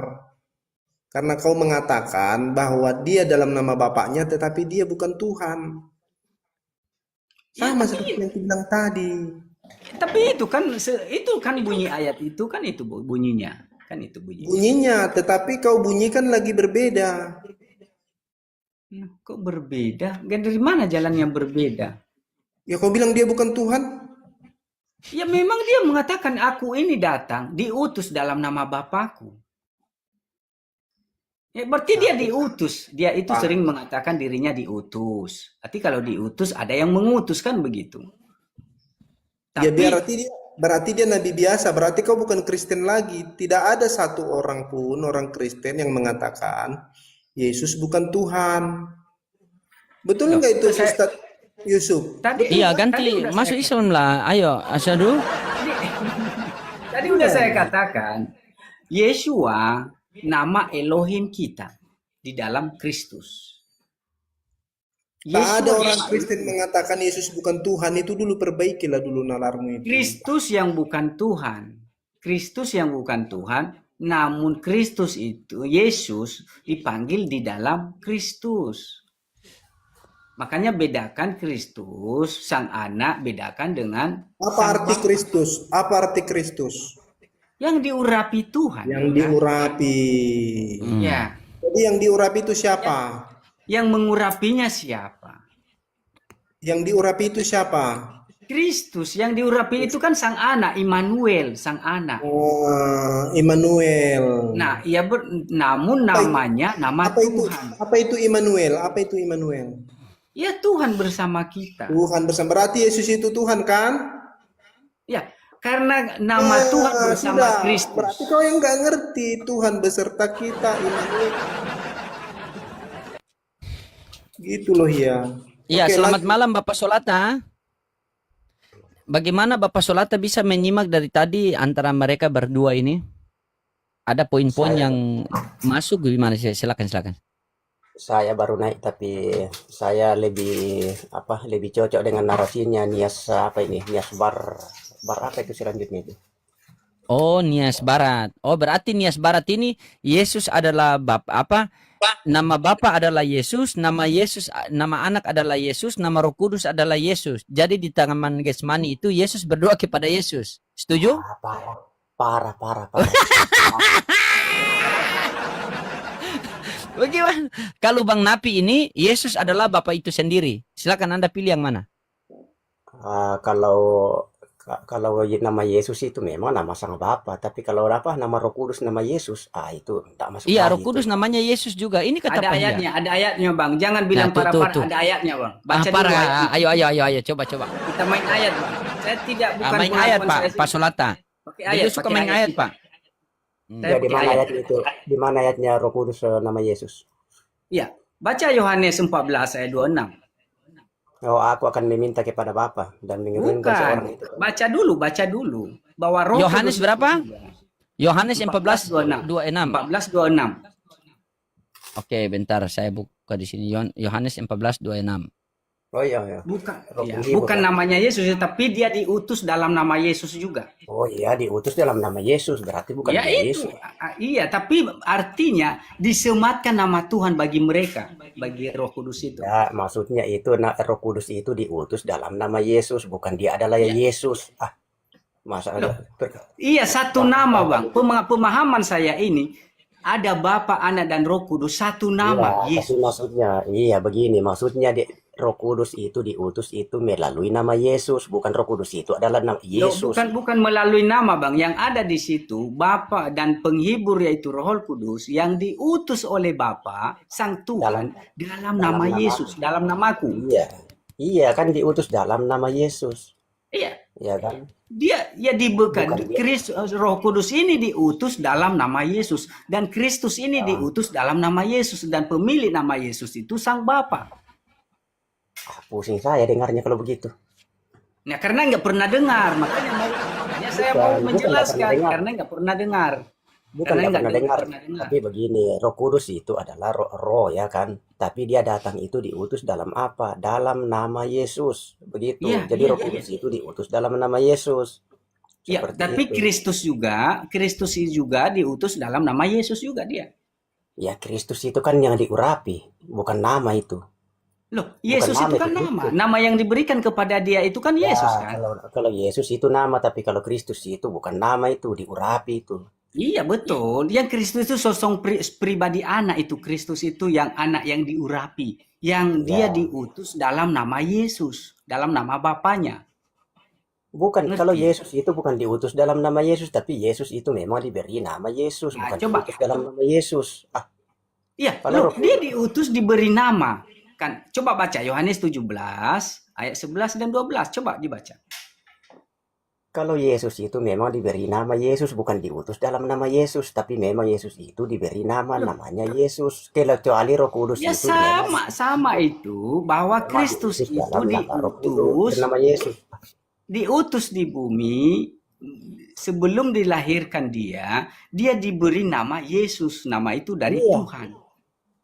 S3: Karena kau mengatakan bahwa dia dalam nama Bapaknya, tetapi dia bukan Tuhan.
S2: Ya,
S3: Sama seperti yang bilang tadi.
S2: tapi itu kan bunyi ayat itu kan itu bunyinya. Kan itu bunyinya.
S3: Bunyinya, tetapi kau bunyikan lagi berbeda.
S2: Kok berbeda? Dari mana jalan yang berbeda?
S3: Ya kau bilang dia bukan Tuhan?
S2: Ya memang dia mengatakan aku ini datang diutus dalam nama Bapakku. Ya, berarti dia diutus. Dia itu sering mengatakan dirinya diutus. Tapi kalau diutus ada yang mengutus kan begitu.
S3: Ya
S2: Tapi
S3: berarti Berarti dia nabi biasa, berarti kau bukan Kristen lagi. Tidak ada satu orang pun orang Kristen yang mengatakan Yesus bukan Tuhan. Betul
S2: Loh,
S3: nggak itu
S2: saya-
S3: Ustadz Yusuf?
S2: Tadi
S1: Iya,
S2: tadi
S1: ganti
S2: udah
S1: masuk
S2: saya-
S1: Islam lah. Ayo, asyhadu.
S2: Tadi udah saya katakan, Yeshua nama Elohim kita di dalam Kristus.
S3: Tak ada
S2: Yeshua
S3: orang Kristen mengatakan Yesus bukan Tuhan. Itu dulu perbaikilah dulu nalarmu itu.
S2: Kristus yang bukan Tuhan. Kristus yang bukan Tuhan, namun Kristus itu, Yesus dipanggil di dalam Kristus. Makanya bedakan Kristus, sang anak, bedakan dengan
S3: Apa arti Kristus? Apa arti Kristus?
S2: yang diurapi Tuhan.
S3: Yang
S2: kan?
S3: diurapi.
S2: Ya,
S3: Jadi yang diurapi itu siapa?
S2: yang mengurapinya siapa?
S3: Yang diurapi itu siapa?
S2: Kristus. Yang diurapi itu kan sang anak, Immanuel, sang anak.
S3: Oh, Immanuel.
S2: Nah, namun namanya nama
S3: Apa itu?
S2: Tuhan.
S3: Apa itu Immanuel? Apa itu Immanuel?
S2: Ya, Tuhan bersama kita.
S3: Tuhan bersama. Berarti Yesus itu Tuhan kan?
S2: Ya, karena nama Tuhan bersama
S3: sudah.
S2: Kristus.
S3: Berarti kau yang nggak ngerti Tuhan beserta kita, Immanuel. Gitu loh ya.
S1: Iya,
S3: Oke,
S1: selamat
S3: lanjut.
S1: malam Bapak Solata. Bagaimana Bapak Solata bisa menyimak dari tadi antara mereka berdua ini? Ada poin-poin yang masuk gimana sih? Silakan.
S5: Saya baru naik tapi saya lebih cocok dengan narasinya Nias apa ini? Nias bar apa itu selanjutnya itu?
S1: Oh, Nias Barat. Oh, berarti Nias Barat ini Yesus adalah apa? Nama Bapa adalah Yesus, nama anak adalah Yesus, nama Roh Kudus adalah Yesus. Jadi di Taman Getsemani itu Yesus berdoa kepada Yesus. Setuju?
S5: Parah.
S1: Bagaimana? Kalau Bang Napi ini Yesus adalah Bapa itu sendiri. Silakan Anda pilih yang mana.
S5: Kalau nama Yesus itu memang nama Sang Bapa, tapi kalau nama Roh Kudus nama Yesus, itu tidak masuk.
S1: Iya,
S5: lagi
S1: Roh Kudus
S5: itu.
S1: namanya Yesus juga. Ini kata
S2: Ada ayatnya, Bang. Jangan bilang
S1: tuh,
S2: para-para,
S1: tuh.
S2: ada ayatnya, Bang. Baca dulu
S1: Parah.
S2: ayatnya.
S1: Ayo, coba.
S2: Kita main ayat, Bang. Saya tidak bukan
S1: Main ayat,
S2: pengakuan
S1: Pak.
S2: saya
S1: Pak Solata.
S2: pakai
S1: Dia
S2: ayat,
S1: suka
S2: pakai
S1: main ayat,
S2: itu.
S1: Pak.
S2: Saya
S5: Ya, di
S2: pakai
S5: mana
S2: ayat.
S5: ayat itu? Di mana ayatnya Roh Kudus nama Yesus?
S2: Iya. Baca Yohanes 14 ayat 26.
S5: Oh, aku akan meminta kepada Bapa dan mengirimkan seorang itu.
S2: Bukan. Baca dulu. Bahwa Roh
S1: Yohanes
S2: Kudus
S1: berapa?
S2: itu juga.
S1: Yohanes
S2: 14:26.
S1: 14:26.
S2: 14:26.
S1: Oke, bentar saya buka di sini. Yohanes 14:26.
S5: Oh iya.
S2: Bukan.
S5: Roh
S2: Ya,
S5: penghibur,
S2: bukan
S5: kan?
S2: namanya Yesus, tapi dia diutus dalam nama Yesus juga.
S5: Oh iya, diutus dalam nama Yesus, berarti bukan
S2: Ya
S5: dia
S2: itu.
S5: Yesus.
S2: Iya, tapi artinya disematkan nama Tuhan bagi mereka, bagi Roh Kudus itu.
S5: Ya, maksudnya itu Roh Kudus itu diutus dalam nama Yesus, bukan dia adalah Yesus. Masa ada
S2: Iya, satu nama, Bang. Pemahaman saya ini ada Bapa, Anak, dan Roh Kudus, satu nama,
S5: Iya,
S2: Yesus.
S5: tapi maksudnya begini, maksudnya Roh Kudus itu diutus itu melalui nama Yesus, bukan Roh Kudus itu adalah nama
S2: Loh,
S5: Yesus.
S2: bukan melalui nama, Bang. Yang ada di situ Bapa dan penghibur yaitu Roh Kudus yang diutus oleh Bapa Sang Tuhan dalam nama
S5: nama-
S2: Yesus, dalam namaku.
S5: Iya. Iya kan diutus dalam nama Yesus.
S2: Iya,
S5: Ya kan?
S2: dia ya dibukan
S5: Bukan dia.
S2: Kristus, Roh Kudus ini diutus dalam nama Yesus dan Kristus ini diutus dalam nama Yesus dan pemilik nama Yesus itu Sang Bapa.
S5: Pusing saya dengarnya kalau begitu.
S2: Nah, karena nggak pernah dengar, makanya saya mau
S5: Bukan
S2: menjelaskan
S5: nggak pernah dengar.
S2: karena nggak pernah dengar.
S5: Bukan
S2: Karena
S5: nggak
S2: nggak
S5: pernah
S2: pernah
S5: dengar,
S2: dengar.
S5: tapi begini, Roh Kudus itu adalah roh ya kan, tapi dia datang itu diutus dalam apa? Dalam nama Yesus, begitu.
S2: Iya,
S5: Jadi
S2: iya,
S5: Roh
S2: iya.
S5: Kudus itu diutus dalam nama Yesus.
S2: Ya,
S5: Seperti
S2: tapi
S5: itu.
S2: Kristus juga diutus dalam nama Yesus juga dia.
S5: Ya Kristus itu kan yang diurapi, bukan nama itu.
S2: Loh, Yesus
S5: nama
S2: itu kan
S5: itu.
S2: nama. Nama yang diberikan kepada dia itu kan Yesus
S5: Ya,
S2: kan?
S5: kalau Yesus itu nama, tapi kalau Kristus itu bukan nama, itu diurapi itu.
S2: Iya, betul. Yang Kristus itu sosok pribadi anak itu. Kristus itu yang anak yang diurapi. Yang dia
S5: Ya.
S2: diutus dalam nama Yesus. Dalam nama Bapanya.
S5: Bukan,
S2: Ngerti?
S5: kalau Yesus itu bukan diutus dalam nama Yesus, tapi Yesus itu memang diberi nama Yesus,
S2: Nah,
S5: bukan
S2: coba.
S5: diutus dalam nama Yesus.
S2: Iya,
S5: Kalau
S2: loh, dia diutus diberi nama. Kan, coba baca Yohanes 17 ayat 11 dan 12. Coba dibaca.
S5: Kalau Yesus itu memang diberi nama Yesus, bukan diutus dalam nama Yesus, tapi memang Yesus itu diberi nama, namanya Yesus. Kecuali Roh Kudus
S2: Ya
S5: itu memang
S2: sama itu bahwa Kristus
S5: diutus
S2: itu
S5: dalam nama Roh Kudus bernama Yesus.
S2: diutus di bumi sebelum dilahirkan dia diberi nama Yesus. Nama itu dari
S5: Iya.
S2: Tuhan.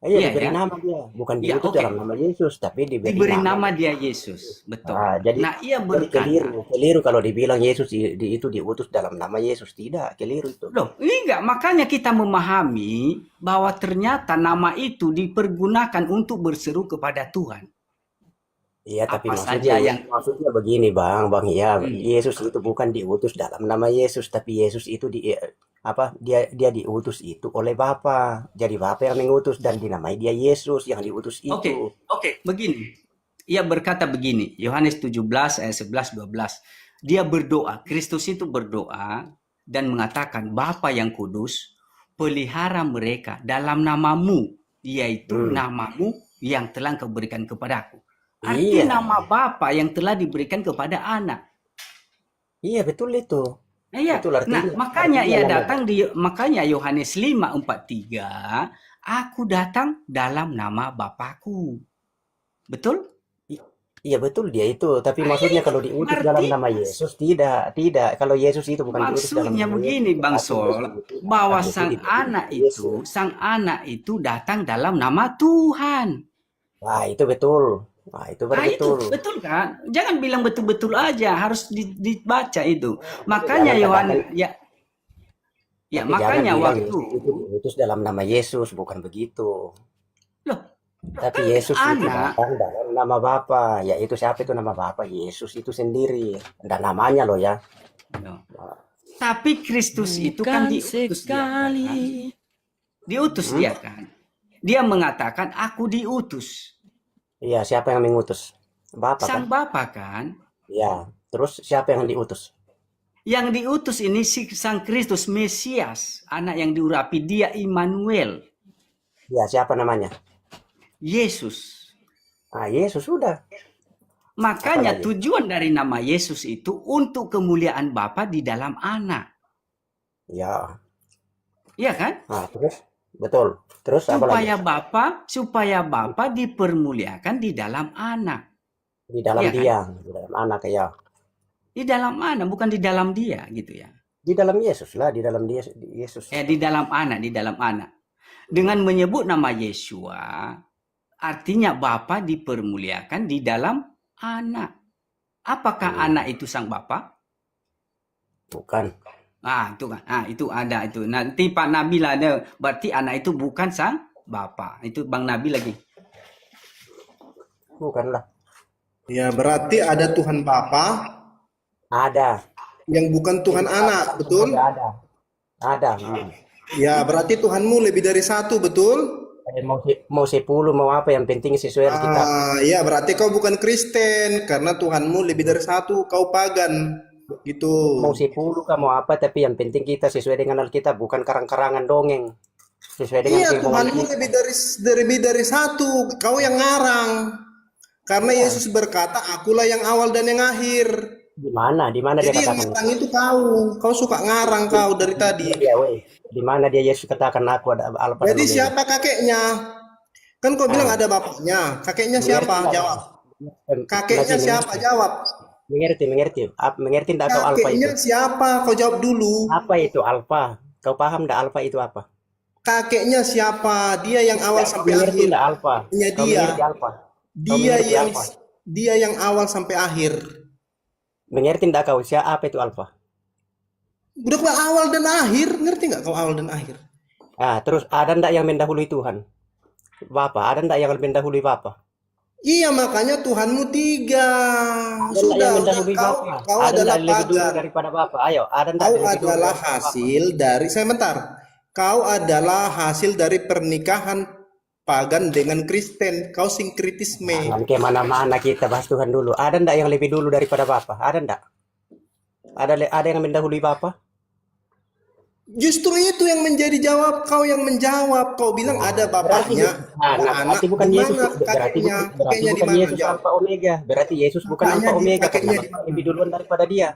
S5: Iya,
S2: Iya
S5: diberi
S2: ya.
S5: nama dia, bukan
S2: Ya,
S5: diutus
S2: oke.
S5: dalam nama Yesus, tapi
S2: Diberi nama dia Yesus. Betul.
S5: Ah, jadi
S2: Nah, ia
S5: jadi
S2: berkata,
S5: keliru kalau dibilang Yesus itu diutus dalam nama Yesus, tidak, keliru itu.
S2: loh, enggak, makanya kita memahami bahwa ternyata nama itu dipergunakan untuk berseru kepada Tuhan.
S5: Iya, tapi
S2: Apa
S5: maksudnya
S2: saja yang
S5: maksudnya begini, Bang, ya,
S2: Hmm.
S5: Yesus itu bukan diutus dalam nama Yesus, tapi Yesus itu dia diutus itu oleh Bapa. Jadi Bapa yang mengutus dan dinamai dia Yesus yang diutus
S2: Oke,
S5: itu.
S2: begini. Ia berkata begini, Yohanes 17 ayat 11 12. Dia berdoa, Kristus itu berdoa dan mengatakan, Bapa yang kudus, pelihara mereka dalam namamu, yaitu
S5: Hmm.
S2: namamu yang telah kau berikan kepadaku. Arti
S5: Iya,
S2: nama Bapa yang telah diberikan kepada anak.
S5: iya betul itu.
S2: Iya.
S5: Betul
S2: Nah,
S5: artinya.
S2: makanya
S5: Artinya
S2: ia
S5: nama
S2: datang makanya Yohanes 5:43, aku datang dalam nama Bapakku. Betul?
S5: Iya betul dia itu, tapi maksudnya kalau diutus dalam
S2: Berarti
S5: nama Yesus tidak. Kalau Yesus itu bukan diutus dalam
S2: maksudnya
S5: nama
S2: begini,
S5: Yesus,
S2: Bang
S5: tapi
S2: Sol,
S5: Yesus itu
S2: bahwa
S5: datang itu diberi Yesus.
S2: sang anak itu datang dalam nama Tuhan.
S5: Wah, itu betul. Wah, itu baru
S2: Nah, itu
S5: betul.
S2: betul kan? Jangan bilang betul-betul aja, harus dibaca itu. Makanya
S5: Jangan
S2: Yohanes
S5: katakan,
S2: ya
S5: tapi jangan
S2: makanya
S5: bilang
S2: waktu
S5: Yesus itu diutus dalam nama Yesus, bukan begitu.
S2: loh,
S5: Tapi
S2: kan
S5: Yesus itu
S2: anak
S5: datang dalam nama Bapa. Yaitu siapa itu nama Bapa? Yesus itu sendiri. Dan namanya loh ya.
S2: loh. Tapi Kristus itu kan diutus dia kan? Diutus
S5: Hmm?
S2: dia kan? Dia mengatakan aku diutus.
S5: Iya, siapa yang mengutus? Bapa
S2: Sang
S5: kan?
S2: Bapa kan?
S5: Ya. Terus siapa yang diutus?
S2: Yang diutus ini Sang Kristus Mesias, anak yang diurapi, dia Immanuel,
S5: Ya, siapa namanya?
S2: Yesus.
S5: Ah, Yesus sudah.
S2: Makanya
S5: Apalagi?
S2: tujuan dari nama Yesus itu untuk kemuliaan Bapa di dalam anak.
S5: Ya.
S2: Iya kan?
S5: Nah, terus betul. Terus apa lagi?
S2: Supaya Bapa dipermuliakan di dalam anak.
S5: Di dalam
S2: Iya kan?
S5: dia, di dalam anak ya.
S2: Di dalam anak, bukan di dalam dia gitu ya.
S5: Di dalam Yesus lah, di dalam dia Yesus.
S2: Di dalam anak. Dengan menyebut nama Yesua, artinya Bapa dipermuliakan di dalam anak. Apakah anak itu sang Bapa?
S5: Bukan.
S2: Itu kan. Itu ada itu. Nanti Pak Nabil ada. Berarti anak itu bukan sang Bapa. Itu Bang Nabil lagi.
S5: Bukanlah.
S3: Ya, berarti ada Tuhan Bapa
S5: Ada.
S3: yang bukan Tuhan anak, betul?
S5: Ada.
S3: Ya, berarti Tuhanmu lebih dari satu, betul?
S5: Mau 10 mau apa yang penting sesuai Alkitab.
S3: Ya, berarti kau bukan Kristen karena Tuhanmu lebih dari satu, kau pagan. Gitu.
S5: Mau 10 kah mau apa tapi yang penting kita sesuai dengan Alkitab, bukan karang-karangan dongeng. Sesuai dengan
S3: Iya,
S5: firman
S3: Tuhanmu
S5: kita.
S3: lebih dari satu, kau yang ngarang. Karena Yesus berkata, akulah yang awal dan yang akhir.
S5: Di mana dia
S3: Jadi yang
S5: katakan?
S3: ngarang itu kau suka ngarang kau dari tadi.
S5: Iya, weh. Di mana dia Yesus katakan aku ada Alfa dan
S3: Jadi
S5: Omega?
S3: siapa kakeknya? Kan kau bilang ada bapaknya. Kakeknya siapa? Jawab. Kakeknya siapa? Jawab.
S5: Mengerti. Mengerti enggak kau Alfa itu?
S3: Kakeknya siapa? Kau jawab dulu.
S5: Apa itu Alfa? Kau paham enggak Alfa itu apa?
S3: Kakeknya siapa? Dia yang awal sampai
S5: Mengerti
S3: akhir.
S5: enggak Alfa?
S3: Punya
S5: Kau
S3: dia.
S5: mengerti Alfa?
S3: Dia yang awal sampai akhir.
S5: Mengerti enggak kau siapa itu Alfa?
S3: Udah kau awal dan akhir, ngerti nggak kau awal dan akhir?
S5: Terus ada enggak yang mendahului Tuhan? Bapa, ada enggak yang mendahului Bapa?
S3: Iya, makanya Tuhanmu 3.
S5: Ada enggak yang mendahului Bapa?
S3: Kau
S5: Ada
S3: adalah
S5: enggak yang lebih dulu
S3: pagan.
S5: daripada Bapa? Ayo, ada enggak
S3: Kau
S5: yang lebih dulu
S3: adalah
S5: daripada Bapa?
S3: hasil dari, sebentar. Kau adalah hasil dari pernikahan pagan dengan Kristen. Kau sinkritisme.
S5: Jangan kemana-mana kita bahas Tuhan dulu. Ada enggak yang lebih dulu daripada Bapa? Ada enggak? Ada yang mendahului Bapa?
S3: Justru itu yang menjadi jawab. Kau yang menjawab. Kau bilang ada bapaknya, ada anak.
S5: Berarti bukan
S3: Di
S5: Yesus.
S3: mana
S5: Berarti
S3: kakeknya?
S5: bukan
S3: Kakeknya di
S5: bukan
S3: mana?
S5: Yesus
S3: Jawab.
S5: Alfa Omega. Berarti Yesus bukan
S3: Kakaknya
S5: Alfa Omega.
S3: kakeknya
S5: Karena
S3: di
S5: Bapa
S3: mana?
S5: lebih duluan daripada dia.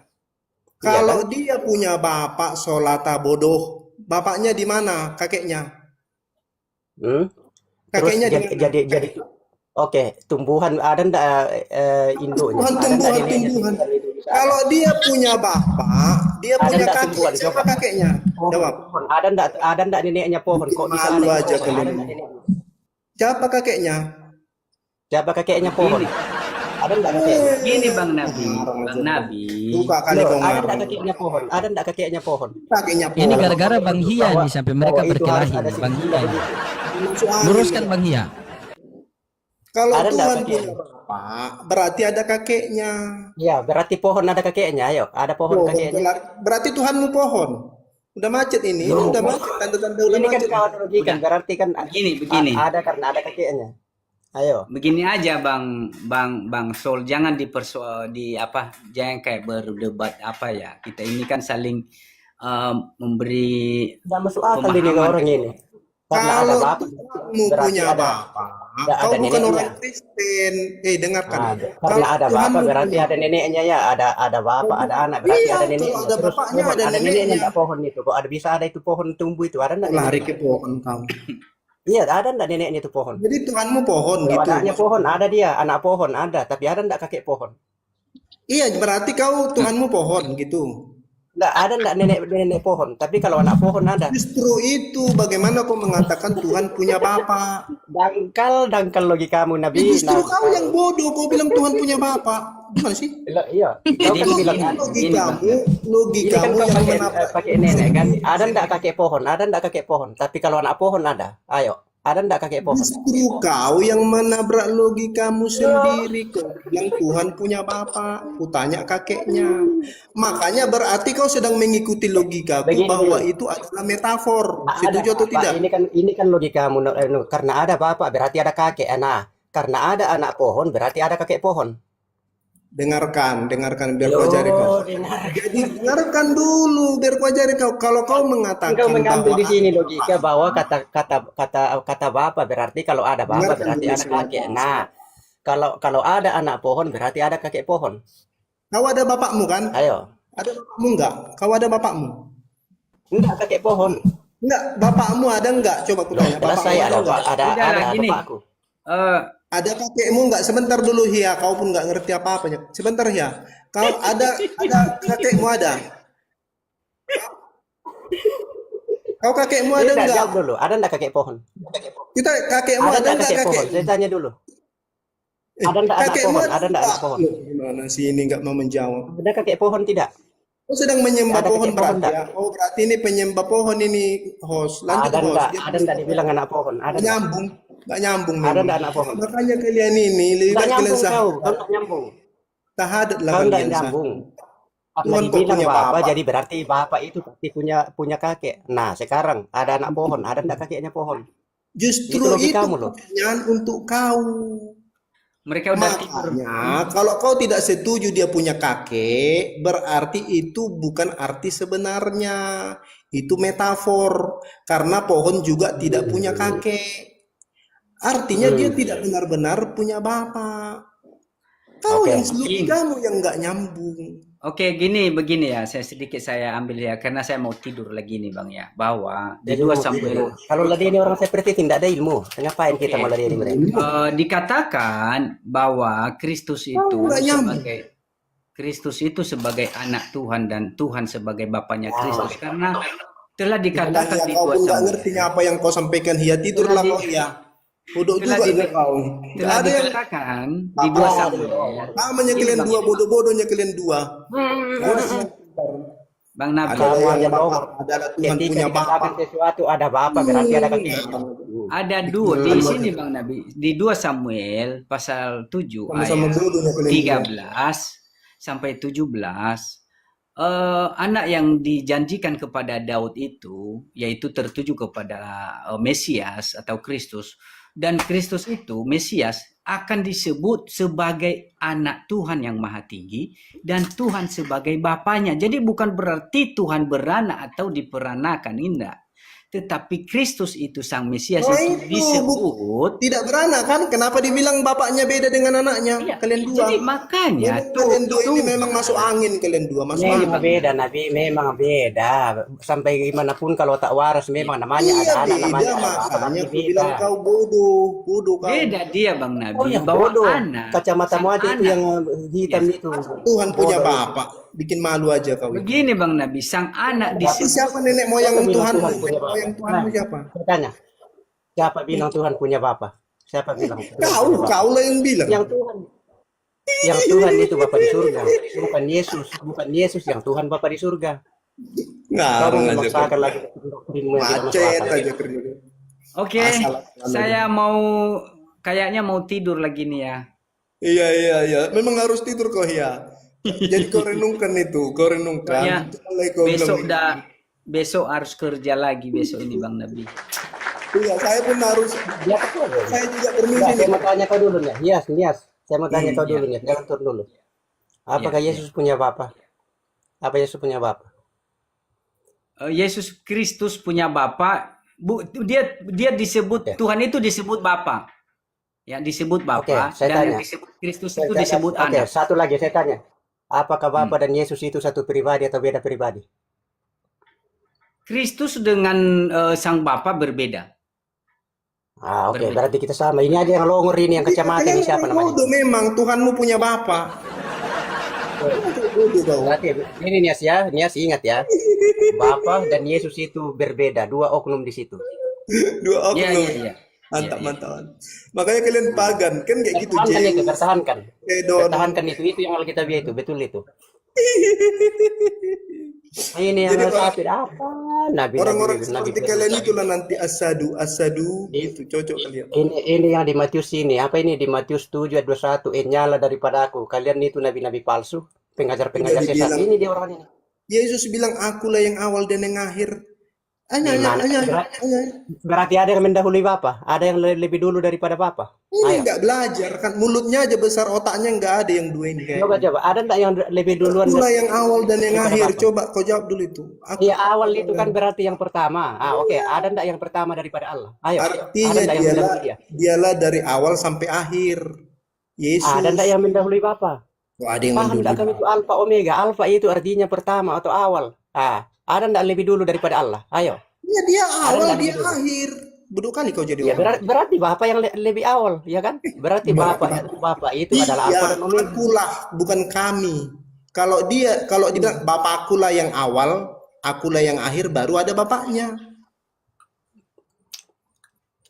S3: Kalau
S5: kan?
S3: dia punya bapak solata bodoh, bapaknya di mana? Kakeknya?
S5: Hmm? Terus
S3: Kakeknya di mana?
S5: jadi oke, tumbuhan ada ndak induknya? Ada ndak
S3: Tumbuhan,
S5: neneknya
S3: tumbuhan.
S5: tumbuhan itu bisa ada?
S3: Kalau dia punya bapak, dia
S5: Ada
S3: punya
S5: ndak
S3: kakek,
S5: tumbuhan?
S3: siapa
S5: Coba.
S3: kakeknya?
S5: Pohon,
S3: Jawab.
S5: pohon. Ada ndak neneknya pohon? Kok bisa ada
S3: Malu
S5: itu
S3: aja
S5: pohon? Ada
S3: kalian.
S5: ndak neneknya?
S3: Siapa kakeknya?
S5: Siapa kakeknya pohon?
S2: Begini,
S5: Ada ndak kakeknya?
S2: begini Bang Nabi,
S3: Ngarang
S2: Bang
S3: aja.
S2: Nabi.
S3: Suka kali
S5: Loh,
S3: kau
S5: ada
S3: ngarang.
S5: ndak kakeknya pohon? Ada ndak kakeknya pohon?
S3: Kakeknya
S1: Ini
S3: pohon.
S1: gara-gara Bang Hia
S5: Bahwa
S1: nih sampai mereka
S5: bahwa itu harus
S1: berkelahi
S5: ada
S1: nih, Bang
S5: silsilah
S1: Hia.
S5: begitu.
S3: Masuk angin.
S1: Luruskan Bang Hia.
S3: Kalau
S5: Ada ndak
S3: Tuhan punya
S5: kakeknya?
S3: bapak, berarti ada kakeknya.
S5: Ya, berarti pohon ada kakeknya. Ayo, ada pohon
S3: Pohon
S5: kakeknya.
S3: berarti Tuhanmu pohon. Udah macet ini
S5: Loh,
S3: udah macet, tanda-tanda udah
S5: ini kan
S3: macet.
S5: kau analogikan,
S2: Udah.
S5: berarti kan
S2: Begini.
S5: ada karena ada kakeknya. Ayo.
S2: Begini aja Bang Sol, jangan jangan kayak berdebat apa ya. Kita ini kan saling memberi
S5: Tidak masuk akal ini
S2: pemahaman
S5: orang
S2: ke
S5: ini. Karena ada
S3: Kalau
S5: bapak,
S3: Tuhanmu
S5: berarti
S3: punya
S5: ada
S3: bapak,
S5: nggak
S3: kau
S5: ada
S3: bukan
S5: neneknya.
S3: orang Kristen. Dengarkan.
S5: Karena
S3: Kalau
S5: ada bapak
S3: Tuhanmu
S5: berarti
S3: punya,
S5: ada neneknya ya, ada bapak, ada anak berarti
S3: iya,
S5: ada
S3: kalau
S5: neneknya.
S3: ada
S5: Terus
S3: bapaknya
S5: pohon
S3: ada
S5: ada neneknya
S3: neneknya.
S5: enggak pohon itu? Kok ada bisa ada itu pohon tumbuh itu? Ada enggak
S3: Lari
S5: neneknya?
S3: ke pohon kau.
S5: Iya, ada enggak neneknya itu pohon?
S3: Jadi Tuhanmu pohon
S5: Kalau
S3: gitu.
S5: anaknya pohon ada dia, anak pohon ada, tapi ada enggak kakek pohon?
S3: Iya, berarti kau Tuhanmu pohon gitu.
S5: Enggak ada enggak nenek pohon, tapi kalau anak pohon ada.
S3: Justru itu bagaimana kau mengatakan Tuhan punya bapak?
S5: Dangkal logikamu Nabi.
S3: Justru kau yang bodoh, kau bilang Tuhan punya bapak. Gimana sih?
S5: Iya, kau kan
S3: Itu
S5: bilang
S3: logikamu,
S5: ini kan
S3: logikamu
S5: kau
S3: yang
S5: pakai
S3: menabrak.
S5: pakai nenek kan? Ada enggak kakek pohon? Ada enggak kakek pohon? Tapi kalau anak pohon ada. Ayo, ada enggak kakek pohon?
S3: Justru kau yang menabrak logikamu sendiri. Kau bilang Tuhan punya bapak. Ku tanya kakeknya. Makanya berarti kau sedang mengikuti logikaku
S5: Begini,
S3: bahwa itu adalah metafor. Setuju atau
S5: Pak,
S3: tidak?
S5: ini kan logikamu karena ada bapak berarti ada kakek. Nah, karena ada anak pohon berarti ada kakek pohon.
S3: Dengarkan biar ku ajari kau.
S5: Dengar.
S3: Jadi dengarkan dulu biar ku ajari kau. Kalau kau
S5: Engkau
S3: mengatakan
S5: mengambil
S3: bahwa
S5: di sini logika bahwa kata bapak berarti kalau ada bapak
S3: dengarkan
S5: berarti
S3: dulu
S5: ada
S3: silakan.
S5: kakek. Nah, kalau ada anak pohon berarti ada kakek pohon.
S3: Kau ada bapakmu kan?
S5: Ayo.
S3: Ada bapakmu enggak? Kau ada bapakmu?
S5: Enggak kakek pohon.
S3: Enggak, bapakmu ada enggak? Coba aku tanya.
S5: Jelas
S3: Bapakmu
S5: saya
S3: ada enggak?
S2: Udahlah,
S5: ada
S2: gini.
S5: bapakku.
S3: Ada kakekmu enggak? Sebentar dulu Hia, kau pun enggak ngerti apa-apanya. Sebentar Hia. Kau ada kakekmu ada? Kau kakekmu ada
S5: Tidak,
S3: enggak?
S5: jawab dulu. Ada enggak kakek pohon?
S3: Kita kakekmu
S5: Ada
S3: ada
S5: enggak
S3: enggak
S5: kakek pohon? Saya tanya dulu. Ada enggak anak
S3: kakekmu
S5: pohon? Ada enggak anak pohon?
S3: Loh, gimana sih ini enggak mau menjawab?
S5: Ada kakek pohon tidak?
S3: Kau sedang menyembah
S5: Ada
S3: pohon
S5: kakek pohon
S3: berarti ya? Oh berarti ini penyembah pohon ini host. Lanjut
S5: Ada
S3: host.
S5: enggak?
S3: Dia
S5: Ada enggak dibilang anak pohon? Ada
S3: nggak
S5: enggak?
S3: nyambung, nggak nyambung
S5: Ada
S3: memang.
S5: enggak anak pohon?
S3: Makanya kalian ini lebih
S5: Enggak
S3: baik kalian
S5: nyambung kau. Kau
S3: sahadat.
S5: enggak nyambung.
S3: Sahadat lah
S5: Kau enggak
S3: kalian
S5: nyambung. Karena
S3: Tuhan kok
S5: dibilang
S3: punya
S5: bapak,
S3: bapak?
S5: jadi berarti bapak itu pasti punya kakek. Nah, sekarang ada anak pohon, ada enggak kakeknya pohon?
S3: Justru
S5: Itu
S3: itu
S5: logikamu loh.
S3: pertanyaan untuk kau.
S2: mereka udah tidur.
S3: Makanya kalau kau tidak setuju dia punya kakek, berarti itu bukan arti sebenarnya. Itu metafor. Karena pohon juga tidak punya kakek. Artinya dia tidak benar-benar punya bapak. Kau
S5: Oke.
S3: yang logikamu yang nggak nyambung.
S2: Oke, begini ya. Saya ambil ya karena saya mau tidur lagi nih Bang ya. Bahwa di
S5: Jadi
S2: 2
S5: mau
S2: Samuel
S5: tidur. Kalau ladeni orang seperti tidak ada ilmu. Ngapain kita mau ladeni mereka?
S2: dikatakan bahwa Kristus itu
S3: nggak nyambung.
S2: Kristus itu sebagai anak Tuhan dan Tuhan sebagai bapaknya Kristus karena telah dikatakan
S3: Ya,
S2: di
S3: kau
S2: 2
S3: pun nggak
S2: Samuel.
S3: ngerti apa yang kau sampaikan. Hia tidurlah
S2: Telah
S3: kau ya. Bodoh
S2: telah
S3: juga
S2: di-
S3: ya kau. Nggak
S2: telah
S3: ada yang
S2: dikatakan di 2 Samuel.
S3: namanya
S2: Ini
S3: kalian
S2: Bang,
S3: dua, bodoh-bodohnya kalian dua.
S2: Bang Nabi.
S3: Ada
S5: Kamu
S3: yang
S5: hanya
S3: bapak,
S5: bohong.
S3: adalah Tuhan
S5: Ketika
S3: punya
S5: dikatakan
S3: bapak.
S5: sesuatu ada bapak berarti ada kakeknya.
S2: Ada dua di sini Bang Nabi di 2 Samuel pasal 7
S3: Sama-sama
S2: ayat
S3: bodohnya kalian dua.
S2: 13 sampai 17 anak yang dijanjikan kepada Daud itu yaitu tertuju kepada Mesias atau Kristus dan Kristus itu Mesias akan disebut sebagai anak Tuhan yang Maha Tinggi dan Tuhan sebagai bapaknya. Jadi bukan berarti Tuhan beranak atau diperanakan, indah. tetapi Kristus itu sang Mesias
S3: Oh,
S2: itu
S3: itu,
S2: disebut.
S3: Tidak beranak kan? Kenapa dibilang bapaknya beda dengan anaknya?
S2: Iya,
S3: Kalian dua.
S2: jadi makanya
S3: Memang kalian dua ini memang masuk angin kalian dua, masuk
S5: Memang
S3: angin.
S5: beda Nabi, memang beda. Sampai gimana pun kalau tak waras memang namanya
S3: Iya
S5: ada anak,
S3: beda,
S5: namanya ada apa,
S3: makanya
S5: tapi
S3: aku
S5: beda.
S3: bilang kau bodoh, bodoh kau.
S2: beda dia Bang Nabi.
S5: Oh yang
S2: Bahwa
S5: bodoh,
S2: anak,
S5: kacamatamu
S2: sang
S5: aja itu
S2: anak.
S5: yang hitam
S2: Yes.
S5: itu.
S3: Tuhan punya
S5: Bodoh.
S3: bapak, bikin malu aja kau.
S2: Begini Bang Nabi, sang anak
S3: Tapi
S2: disebut.
S3: siapa nenek moyang
S5: Siapa bilang
S3: Tuhanmu?
S5: Tuhan punya
S3: Nenek
S5: bapak?
S3: moyang Tuhanmu siapa?
S5: Saya tanya, siapa bilang Tuhan punya bapak? Siapa bilang? Tuhan punya
S3: Kau,
S5: bapak?
S3: kau lah yang bilang.
S5: Yang Tuhan itu Bapa di surga, bukan Yesus, bukan Yesus yang Tuhan Bapa di surga. Kau
S3: Ngarang
S5: mau
S3: aja.
S5: memaksakan lagi doktrinmu yang tidak masuk
S3: Macet
S5: akal.
S3: aja kerja.
S2: Oke,
S3: Asal.
S2: saya mau kayaknya mau tidur lagi nih ya.
S3: Iya. Memang harus tidur kau ya. Jadi kau renungkan itu, kau renungkan.
S2: Soalnya
S3: Mulai kau
S2: besok
S3: bilang,
S2: besok harus kerja lagi besok ini Bang Nabi.
S3: iya, saya pun harus.
S5: Dia apa?
S3: Saya juga
S5: Nah,
S3: permisi
S5: saya
S3: nih.
S5: mau tanya kau dulu nih, Nias. Saya mau tanya kau
S2: Iya.
S5: dulu nih, jangan turun dulu. Apakah
S2: Iya.
S5: Yesus punya Bapa? Apa Yesus punya Bapa?
S2: Yesus Kristus punya Bapa. Dia disebut
S5: Ya.
S2: Tuhan itu disebut Bapa. Ya, disebut Bapa
S5: Oke, saya
S2: dan yang
S5: tanya.
S2: disebut Kristus itu disebut
S5: Oke,
S2: anak.
S5: satu lagi saya tanya. Apakah Bapa dan Yesus itu satu pribadi atau beda pribadi?
S2: Kristus dengan sang Bapa berbeda.
S5: Ah, oke,
S2: Berbeda.
S5: berarti kita sama. Ini aja yang longor ini, yang kecamatan ini siapa namanya?
S3: Bodoh memang Tuhanmu punya bapak. Bodoh kau.
S5: Berarti ini Nias ya, Nias ingat ya. Bapa dan Yesus itu berbeda, dua oknum di situ.
S3: Dua
S2: Iya,
S3: oknum.
S2: iya, iya.
S3: Mantap,
S2: Iya,
S3: mantap. Makanya kalian pagan kan kayak gitu
S5: Pertahankan itu,
S3: Zeus,
S5: pertahankan.
S3: Edon.
S5: Pertahankan itu yang Alkitabiah itu, betul itu. Ini yang
S3: Jadi
S5: sapi apa? Nabi
S3: Orang-orang
S5: Nabi
S3: seperti
S5: Nabi.
S3: kalian itulah nanti asadu itu cocok kalian.
S5: Ini yang di Matius ini, apa ini di Matius 7 ayat 21, nyala daripada aku. Kalian itu nabi-nabi palsu, pengajar-pengajar
S3: Udah
S5: sesat.
S3: dibilang.
S5: Ini dia orang ini.
S3: Yesus bilang akulah yang awal dan yang akhir.
S5: Gimana? Berarti ada yang mendahului Bapa, ada yang lebih dulu daripada Bapa.
S3: Ini nggak belajar kan mulutnya aja besar otaknya nggak ada yang dua ini kayak.
S5: Coba, ada enggak yang lebih duluan?
S3: Akulah yang awal dan yang
S5: Daripada
S3: akhir.
S5: Bapa.
S3: Coba kau jawab dulu itu.
S5: Ya awal itu kan berarti yang pertama. Oke, ada enggak yang pertama daripada Allah? Ayo, ada
S3: Artinya
S5: enggak yang mendahului dia?
S3: dialah dari awal sampai akhir. Yesus.
S5: Ada enggak yang mendahului Bapa?
S3: Oh, ada yang
S5: Paham enggak kami itu Alfa Omega? Alfa itu artinya pertama atau awal. Ada enggak lebih dulu daripada Allah? Ayo.
S3: Ya dia awal
S5: enggak
S3: dia
S5: gitu?
S3: akhir. Bodoh kali kau jadi
S5: Ya
S3: orang.
S5: berarti Bapa yang lebih awal, ya kan? Berarti Bapa itu adalah Alfa dan Omega.
S3: Akulah bukan kami. Kalau dia bilang bapak akulah yang awal, akulah yang akhir, baru ada bapaknya.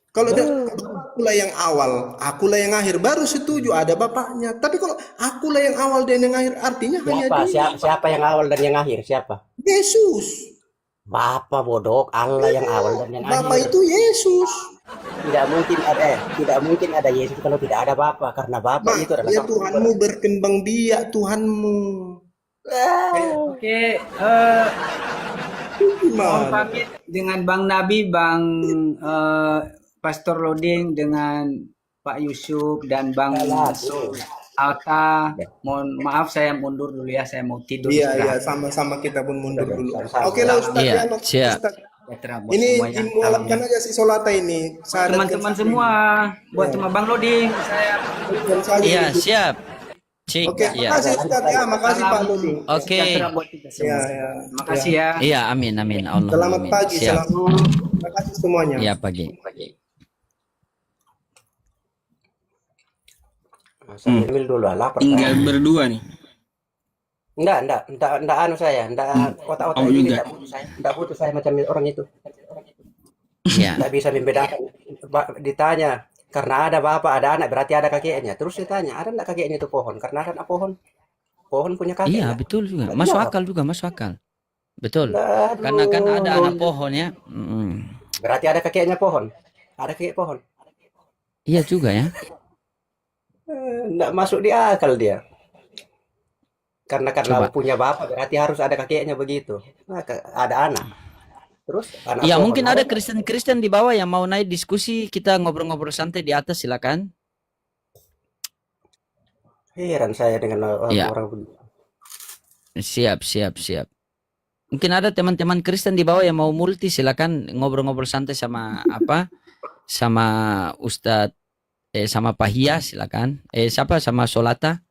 S3: Kalau dia akulah yang awal, akulah yang akhir, baru setuju ada bapaknya. Tapi kalau akulah yang awal dan yang akhir, artinya hanya dia.
S5: Siapa yang awal dan yang akhir? Siapa?
S3: Yesus.
S5: Bapa bodoh, Allah yang awal dan yang
S3: Bapak
S5: akhir.
S3: itu Yesus.
S5: Tidak mungkin ada Yesus kalau tidak ada Bapa, karena Bapa itu adalah
S3: Ya
S5: satu.
S3: Tuhanmu berkembang biak Tuhanmu.
S2: Oke, mohon
S3: Gimana?
S2: pamit dengan Bang Nabi, Bang Pastor Loding, dengan Pak Yusuf dan Bang Alta. Mohon maaf saya mundur dulu ya, saya mau tidur.
S3: Iya, sama-sama kita pun mundur dulu.
S5: Sama-sama.
S3: Oke lah Ustaz,
S1: Iya,
S3: ya, makasih,
S1: siap.
S3: Ustaz.
S2: Sejahtera buat
S3: Ini
S2: semuanya.
S3: dimuatkan aja si Solata ini. Syarat
S2: Teman-teman semua, buat teman Bang Loding, saya
S3: dan saling.
S1: Iya, siap. Cik,
S3: Oke,
S1: iya.
S3: makasih Ustaz ya, makasih Pak
S2: salam
S3: Ludi.
S1: Oke.
S2: sejahtera buat kita semua.
S3: Ya.
S2: Makasih ya.
S1: Iya, amin, amin. Allah.
S3: Selamat
S1: amin.
S3: pagi,
S1: Siap.
S3: terima kasih semuanya.
S1: Iya, pagi.
S5: Saya ambil dulu lapar.
S4: Tinggal berdua nih.
S5: Enggak anu saya, otak-otak
S4: Oh,
S5: ini
S4: juga.
S5: enggak butuh saya macam orang itu.
S1: Iya.
S5: Enggak bisa membedakan. Ditanya, karena ada bapak, ada anak, berarti ada kakeknya. Terus ditanya, ada enggak kakeknya itu pohon? Karena ada anak pohon. Pohon punya kakek.
S1: Iya,
S5: enggak?
S1: betul juga.
S5: Nggak
S1: Masuk
S5: jawab.
S1: akal juga, masuk akal. Betul.
S5: Aduh,
S1: Karena kan ada anak pohon ya.
S5: Berarti ada kakeknya pohon. Ada kakek pohon.
S1: Iya juga ya.
S5: Enggak masuk di akal dia. Karena
S1: Coba.
S5: punya bapak berarti harus ada kakeknya begitu. Nah, ada anak. Terus anak
S1: Iya,
S5: pohon.
S1: mungkin ada Kristen-Kristen di bawah yang mau naik diskusi, kita ngobrol-ngobrol santai di atas, silakan.
S5: Heran saya dengan
S1: Iya.
S5: orang begitu.
S1: Siap. Mungkin ada teman-teman Kristen di bawah yang mau multi, silakan ngobrol-ngobrol santai sama sama Ustadz sama Pak Hia, silakan. Siapa sama Solata?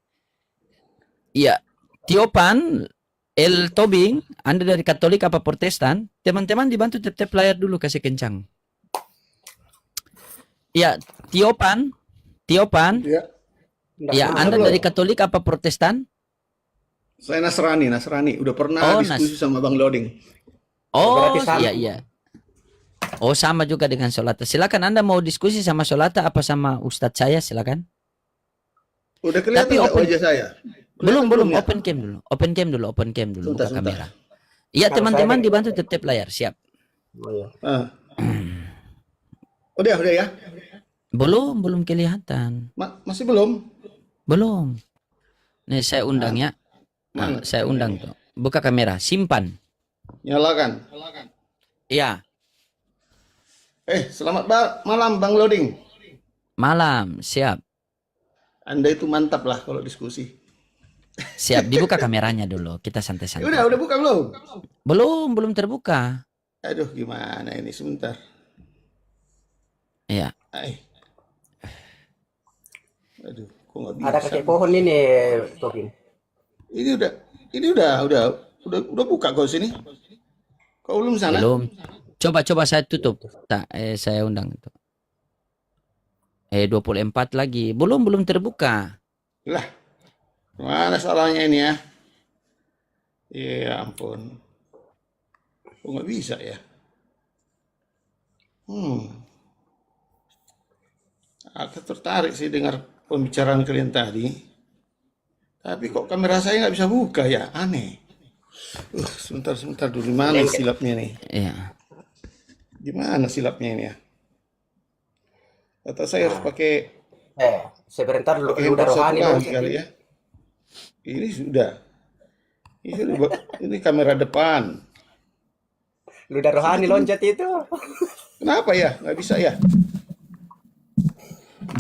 S1: Iya, Tiopan, El Tobing, Anda dari Katolik apa Protestan? Teman-teman dibantu tap-tap layar dulu, kasih kencang. Iya, Tiopan.
S6: Ya,
S1: Ya, Anda dari Katolik apa Protestan?
S6: saya Nasrani. Udah pernah
S1: Oh,
S6: diskusi sama Bang Loding.
S1: Oh,
S5: Berarti sama.
S1: iya. Oh, sama juga dengan Solata. Silakan Anda mau diskusi sama Solata apa sama Ustadz saya, silakan.
S6: Udah kelihatan
S1: Tapi
S6: nggak
S1: open-
S6: wajah saya?
S1: Belum,
S6: ya?
S1: Open cam dulu. Open cam dulu,
S6: Sebentar,
S1: buka kamera. Iya,
S5: Kalau
S1: teman-teman
S5: saya-
S1: dibantu tap-tap layar, siap.
S5: Oh, iya.
S6: Ah. Udah ya?
S1: Belum kelihatan.
S6: Masih belum?
S1: Belum. Nih saya undang ya. Saya undang tuh. Buka kamera, simpan.
S6: Nyalakan.
S1: Iya,
S6: Selamat malam Bang Loding.
S1: malam, siap.
S6: Anda itu mantap lah kalau diskusi.
S1: Siap, dibuka kameranya dulu. Kita santai-santai.
S6: Udah buka belum?
S1: Belum terbuka.
S6: Aduh, gimana ini sebentar.
S1: Iya.
S6: Aduh, kok nggak bisa?
S5: Ada kaki pohon ini, Tobing.
S6: Ini udah buka kau sini. Kau belum sana?
S1: Belum. Coba saya tutup. Tak, saya undang itu. 24 lagi. Belum terbuka.
S6: Lah, mana salahnya ini ya? Ya ampun. Kok nggak bisa ya? Aku tertarik sih dengar pembicaraan kalian tadi. Tapi kok kamera saya nggak bisa buka ya? Aneh. Sebentar dulu. Mana silapnya nih?
S1: Iya.
S6: Gimana silapnya ini ya? Atau saya harus pakai
S5: Sebentar dulu
S6: pakai
S5: udah
S6: handphone satu
S5: rohani
S6: lagi kali ya? Ini sudah. Ini kamera depan.
S5: Ludah rohani loncat itu.
S6: Kenapa ya? Nggak bisa ya?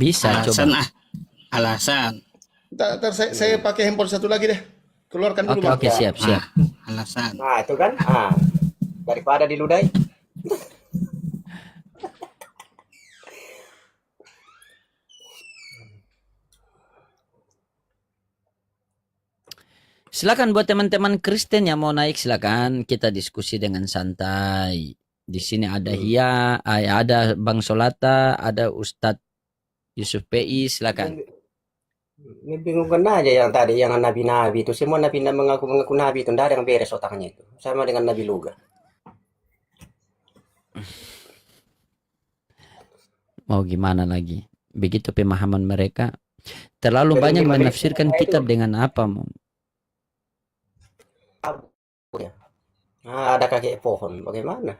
S1: Bisa
S4: Alasan
S1: coba.
S4: Alasan.
S6: Ntar saya pakai handphone satu lagi deh. Keluarkan dulu. Bang.
S1: Oke, siap.
S4: Alasan.
S5: Nah, itu kan. Daripada diludai.
S1: Silakan buat teman-teman Kristen yang mau naik, silakan kita diskusi dengan santai. Di sini ada Hia, ada Bang Solata, ada Ustadz Yusuf PI, silakan.
S5: Ini bingungkan aja yang tadi, yang nabi-nabi itu. Semua nabi mengaku nabi itu. Tidak ada yang beres otaknya itu. Sama dengan Nabi Luga.
S1: Mau gimana lagi? Begitu pemahaman mereka. Terlalu banyak menafsirkan kitab dengan apa?
S5: Ada kaki pohon. Bagaimana?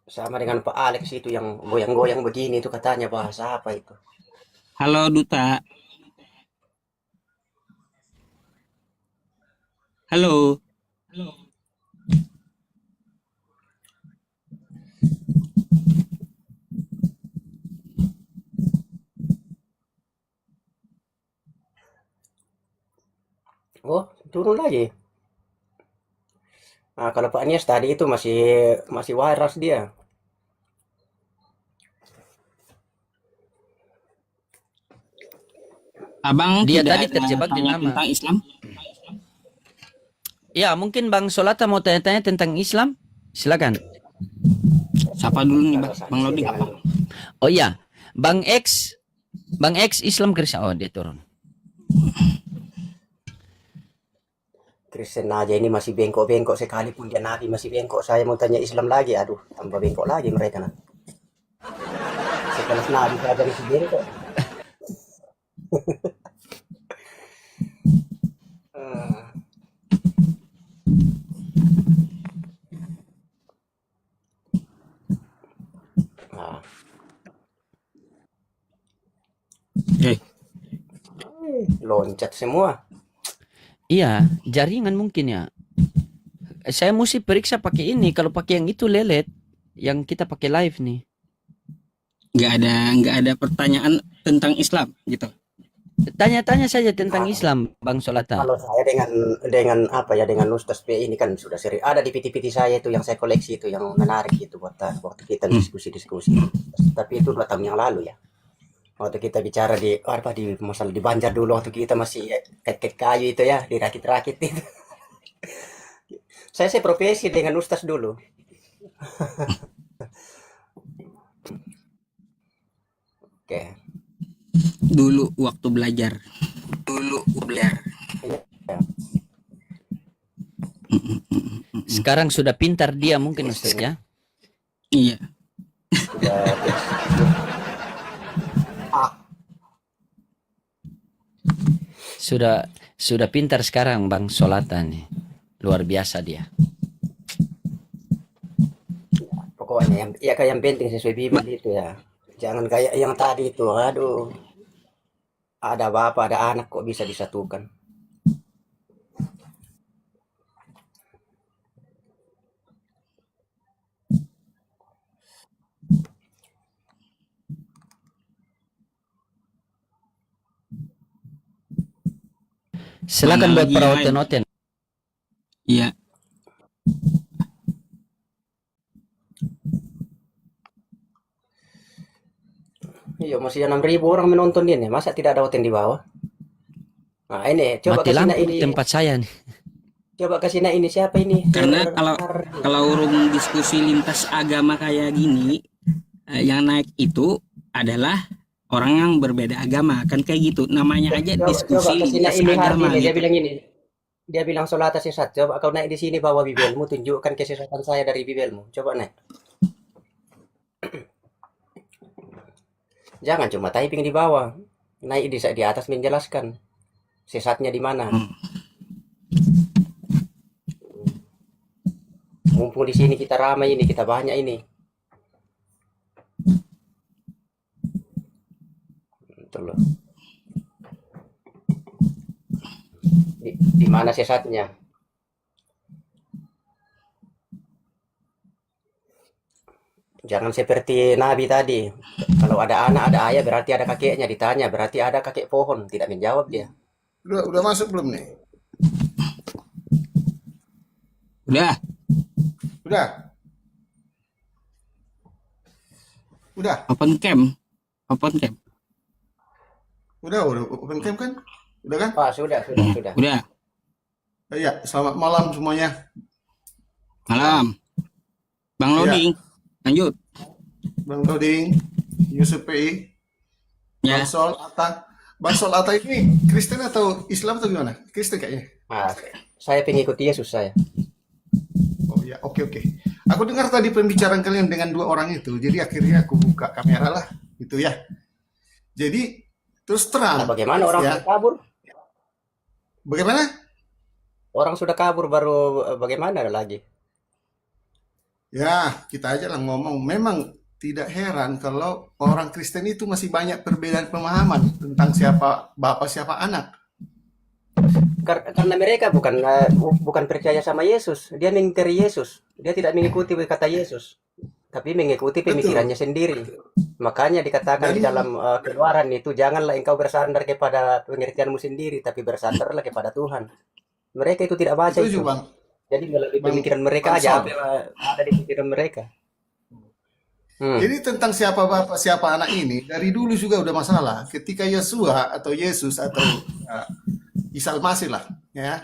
S5: Sama dengan Pak Alex itu yang goyang-goyang begini itu katanya bahasa apa itu?
S4: Halo Duta. Halo.
S5: Oh, turun lagi. Nah, kalau Pak Anies tadi itu masih waras dia.
S4: Abang
S1: Dia
S4: tidak
S1: tadi
S4: ada
S1: terjebak di
S4: tanya
S1: nama.
S4: tentang Islam.
S1: Ya, mungkin Bang Solata mau tanya-tanya tentang Islam. Silakan.
S4: Siapa dulu nih Bang Loding?
S1: Oh iya, Bang X Islam Kristen. Oh, dia turun.
S5: Kristen aja ini masih bengkok-bengkok, sekalipun dia nabi masih bengkok. Saya mau tanya Islam lagi, aduh, tambah bengkok lagi mereka nah. Sekelas nabi saja masih bengkok. Nah, loncat semua.
S1: Iya, jaringan mungkin ya. saya mesti periksa pakai ini. Kalau pakai yang itu lelet, yang kita pakai live nih.
S4: Nggak ada pertanyaan tentang Islam gitu.
S1: Tanya-tanya saja tentang Islam, Bang Solata.
S5: Kalau saya dengan apa ya, dengan Ustaz P ini kan sudah sering ada di PT-PT saya itu yang saya koleksi itu yang menarik itu waktu kita diskusi-diskusi. Tapi itu 2 tahun yang lalu ya. Waktu kita bicara di masalah di Banjar dulu, waktu kita masih ket kayu itu ya, dirakit-rakit itu. Saya profesi dengan Ustaz dulu. Oke.
S4: Dulu waktu belajar.
S1: Sekarang sudah pintar dia mungkin Ustaz ya.
S4: Iya.
S1: Sudah pintar sekarang Bang Solata nih. Luar biasa dia.
S5: Pokoknya yang penting sesuai Bible itu ya. Jangan kayak yang tadi itu, aduh. Ada bapak, ada anak kok bisa disatukan.
S1: Silakan
S4: Mana
S1: buat
S4: lagi
S1: para
S4: yang lain?
S1: oten-oten.
S4: Iya.
S5: Iya, masih 6.000 orang menonton ini. Masa tidak ada hotel di bawah? Nah, ini coba
S1: Mati
S5: kasih
S1: lampu
S5: ini.
S1: di tempat saya nih.
S5: Coba kasih ini siapa ini?
S4: Karena kalau room diskusi lintas agama kayak gini, yang naik itu adalah orang yang berbeda agama, kan kayak gitu. Namanya aja diskusi
S5: Coba kasih
S4: lintas
S5: ini
S4: agama
S5: Hardi, dia
S4: gitu.
S5: bilang ini. Dia bilang Solata sesat. Coba kau naik di sini bawa bibelmu, tunjukkan kesesatan saya dari bibelmu. Coba naik. Jangan cuma typing di bawah. Naik di atas menjelaskan sesatnya di mana. Mumpung di sini kita ramai ini, kita banyak ini. Betul loh. Di mana sesatnya? Jangan seperti Nabi tadi. Kalau ada anak, ada ayah, berarti ada kakeknya. Ditanya, berarti ada kakek pohon. Tidak menjawab dia.
S6: Udah masuk belum nih?
S4: Udah.
S6: Udah. Udah.
S4: Open cam.
S6: Udah open cam kan? Udah kan?
S5: Pak, sudah.
S4: Udah.
S6: Iya, selamat malam semuanya.
S4: Malam. Bang
S6: Iya.
S4: Loading. Lanjut.
S6: Bang Doding, Yusuf PI,
S4: Ya.
S6: Bang Sol Atta ini Kristen atau Islam atau gimana? Kristen kayaknya.
S5: Nah, saya pengikut Yesus saya.
S6: Oh ya, oke. Aku dengar tadi pembicaraan kalian dengan 2 orang itu, jadi akhirnya aku buka kamera lah, gitu ya. Jadi terus terang.
S5: Nah, bagaimana orang
S6: ya,
S5: sudah kabur?
S6: Bagaimana?
S5: Orang sudah kabur baru bagaimana lagi?
S6: Ya, kita aja lah ngomong. Memang tidak heran kalau orang Kristen itu masih banyak perbedaan pemahaman tentang siapa bapak, siapa anak.
S5: Karena mereka bukan percaya sama Yesus. Dia mengingkari Yesus. Dia tidak mengikuti kata Yesus, tapi mengikuti pemikirannya sendiri. Makanya dikatakan di dalam Keluaran itu, janganlah engkau bersandar kepada pengertianmu sendiri, tapi bersandarlah kepada Tuhan. Mereka itu tidak baca
S6: Setuju,
S5: itu.
S6: Bang.
S5: Jadi melalui pemikiran mereka
S6: Bang
S5: aja
S6: Sol.
S5: ada di pikiran mereka.
S6: Jadi tentang siapa bapak, siapa anak ini dari dulu juga udah masalah. Ketika Yesua atau Yesus atau Isa Al-Masih lah, ya.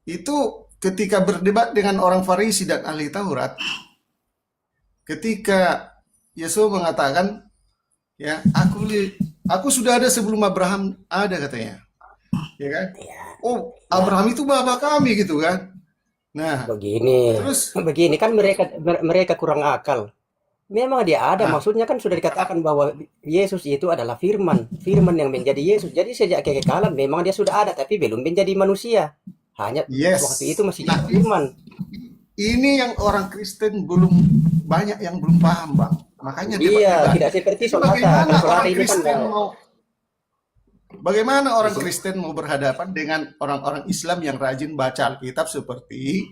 S6: Itu ketika berdebat dengan orang Farisi dan ahli Taurat, ketika Yesus mengatakan, ya, aku sudah ada sebelum Abraham ada, katanya. Ya kan? Oh, Abraham itu bapak kami gitu kan. Nah,
S5: Begini kan mereka kurang akal. Memang dia ada, maksudnya kan sudah dikatakan bahwa Yesus itu adalah firman yang menjadi Yesus. Jadi sejak kekekalan memang dia sudah ada, tapi belum menjadi manusia. Hanya waktu itu masih jadi firman.
S6: Ini yang orang Kristen banyak yang belum paham, Bang. Makanya
S5: tidak seperti
S6: bagaimana orang Kristen mau berhadapan dengan orang-orang Islam yang rajin baca Alkitab seperti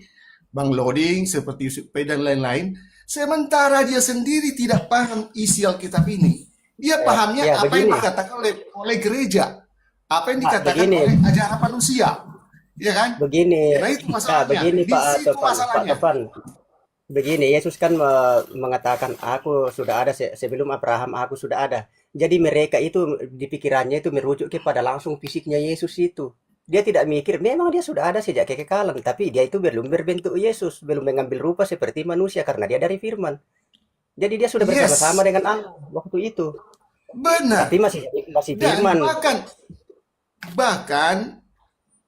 S6: Bang Loding, seperti Yusuf Pei dan lain-lain. Sementara dia sendiri tidak paham isi Alkitab ini. Dia pahamnya
S5: ya,
S6: apa yang
S5: begini.
S6: dikatakan oleh gereja, apa yang
S5: Pak,
S6: dikatakan
S5: begini.
S6: oleh ajaran manusia, ya kan?
S5: Begini,
S6: Nah, itu
S5: nah,
S6: masalahnya.
S5: begini
S6: Di
S5: Pak
S6: situ
S5: Topan, Pak
S6: masalahnya.
S5: Topan. Begini, Yesus kan mengatakan, aku sudah ada sebelum Abraham, aku sudah ada. Jadi mereka itu di pikirannya itu merujuk kepada langsung fisiknya Yesus itu. Dia tidak mikir, memang dia sudah ada sejak kekekalan, tapi dia itu belum berbentuk Yesus, belum mengambil rupa seperti manusia karena dia dari firman. Jadi dia sudah bersama-sama
S6: Yes,
S5: dengan Allah waktu itu.
S6: benar.
S5: Tapi masih
S6: Dan
S5: firman.
S6: bahkan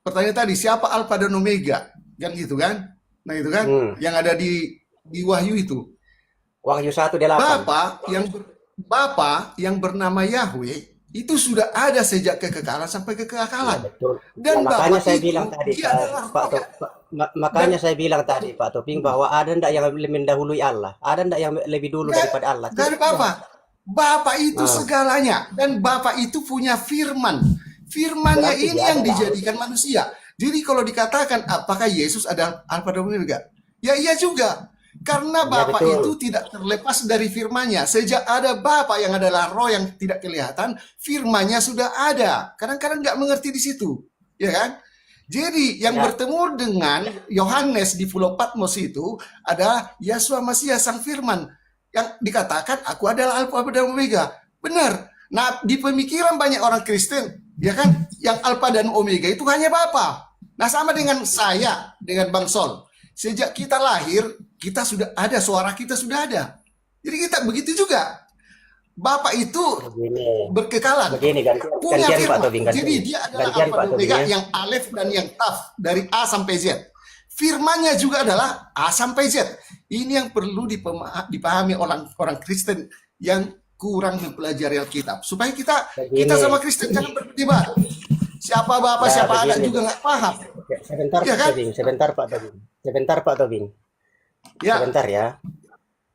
S6: pertanyaan tadi, siapa Alfa dan Omega? Kan gitu kan? Nah itu kan yang ada di Wahyu itu.
S5: Wahyu 1:8.
S6: Bapa yang bernama Yahweh itu sudah ada sejak kekekalan sampai
S5: Ya,
S6: kekekalan.
S5: betul.
S6: Dan
S5: Nah, makanya
S6: Bapa
S5: saya
S6: itu
S5: bilang tadi
S6: dia adalah
S5: Pak
S6: roh.
S5: makanya saya bilang tadi Pak Toping bahwa ada ndak yang lebih mendahului Allah, ada ndak yang lebih dulu daripada Allah.
S6: Dari
S5: Tidak ada.
S6: Bapa. Bapa itu
S5: Nah,
S6: segalanya. Dan Bapa itu punya firman. Firmannya
S5: berarti
S6: ini
S5: dia
S6: yang
S5: adalah Allah.
S6: dijadikan manusia. Jadi kalau dikatakan apakah Yesus adalah Alfa dan Omega? Ya iya juga. Karena
S5: Ya,
S6: Bapa
S5: betul.
S6: itu tidak terlepas dari firman-Nya. Sejak ada Bapa yang adalah roh yang tidak kelihatan, firman-Nya sudah ada. Kadang-kadang nggak mengerti di situ. Ya kan? Jadi yang
S5: Ya,
S6: bertemu dengan Yohanes di Pulau Patmos itu adalah Yeshua Mesias Sang Firman yang dikatakan aku adalah Alfa dan Omega. Benar. Nah, di pemikiran banyak orang Kristen, ya kan, yang Alfa dan Omega itu hanya Bapa. Nah, sama dengan saya, dengan Bang Sol. Sejak kita lahir, kita sudah ada, suara kita sudah ada. Jadi kita begitu juga. Bapak itu
S5: begini.
S6: berkekalan,
S5: Begini
S6: punya
S5: gantian Pak
S6: firman.
S5: Tobing,
S6: Jadi
S5: gantian.
S6: dia adalah
S5: Gantian
S6: Alfa
S5: Pak
S6: dan
S5: Tobing
S6: Omega,
S5: ya.
S6: yang Alef dan yang Taf, dari A sampai Z. Firmannya juga adalah A sampai Z. Ini yang perlu dipahami orang Kristen yang kurang mempelajari Alkitab. Supaya kita
S5: Begini.
S6: sama Kristen jangan berdebat. Siapa Bapak,
S5: Ya,
S6: siapa anak
S5: begini.
S6: juga nggak paham.
S5: Sebentar
S6: Ya
S5: Pak
S6: kan?
S5: Tobing, sebentar Pak Tobing. Sebentar Pak Tobing.
S6: Ya,
S5: Sebentar ya.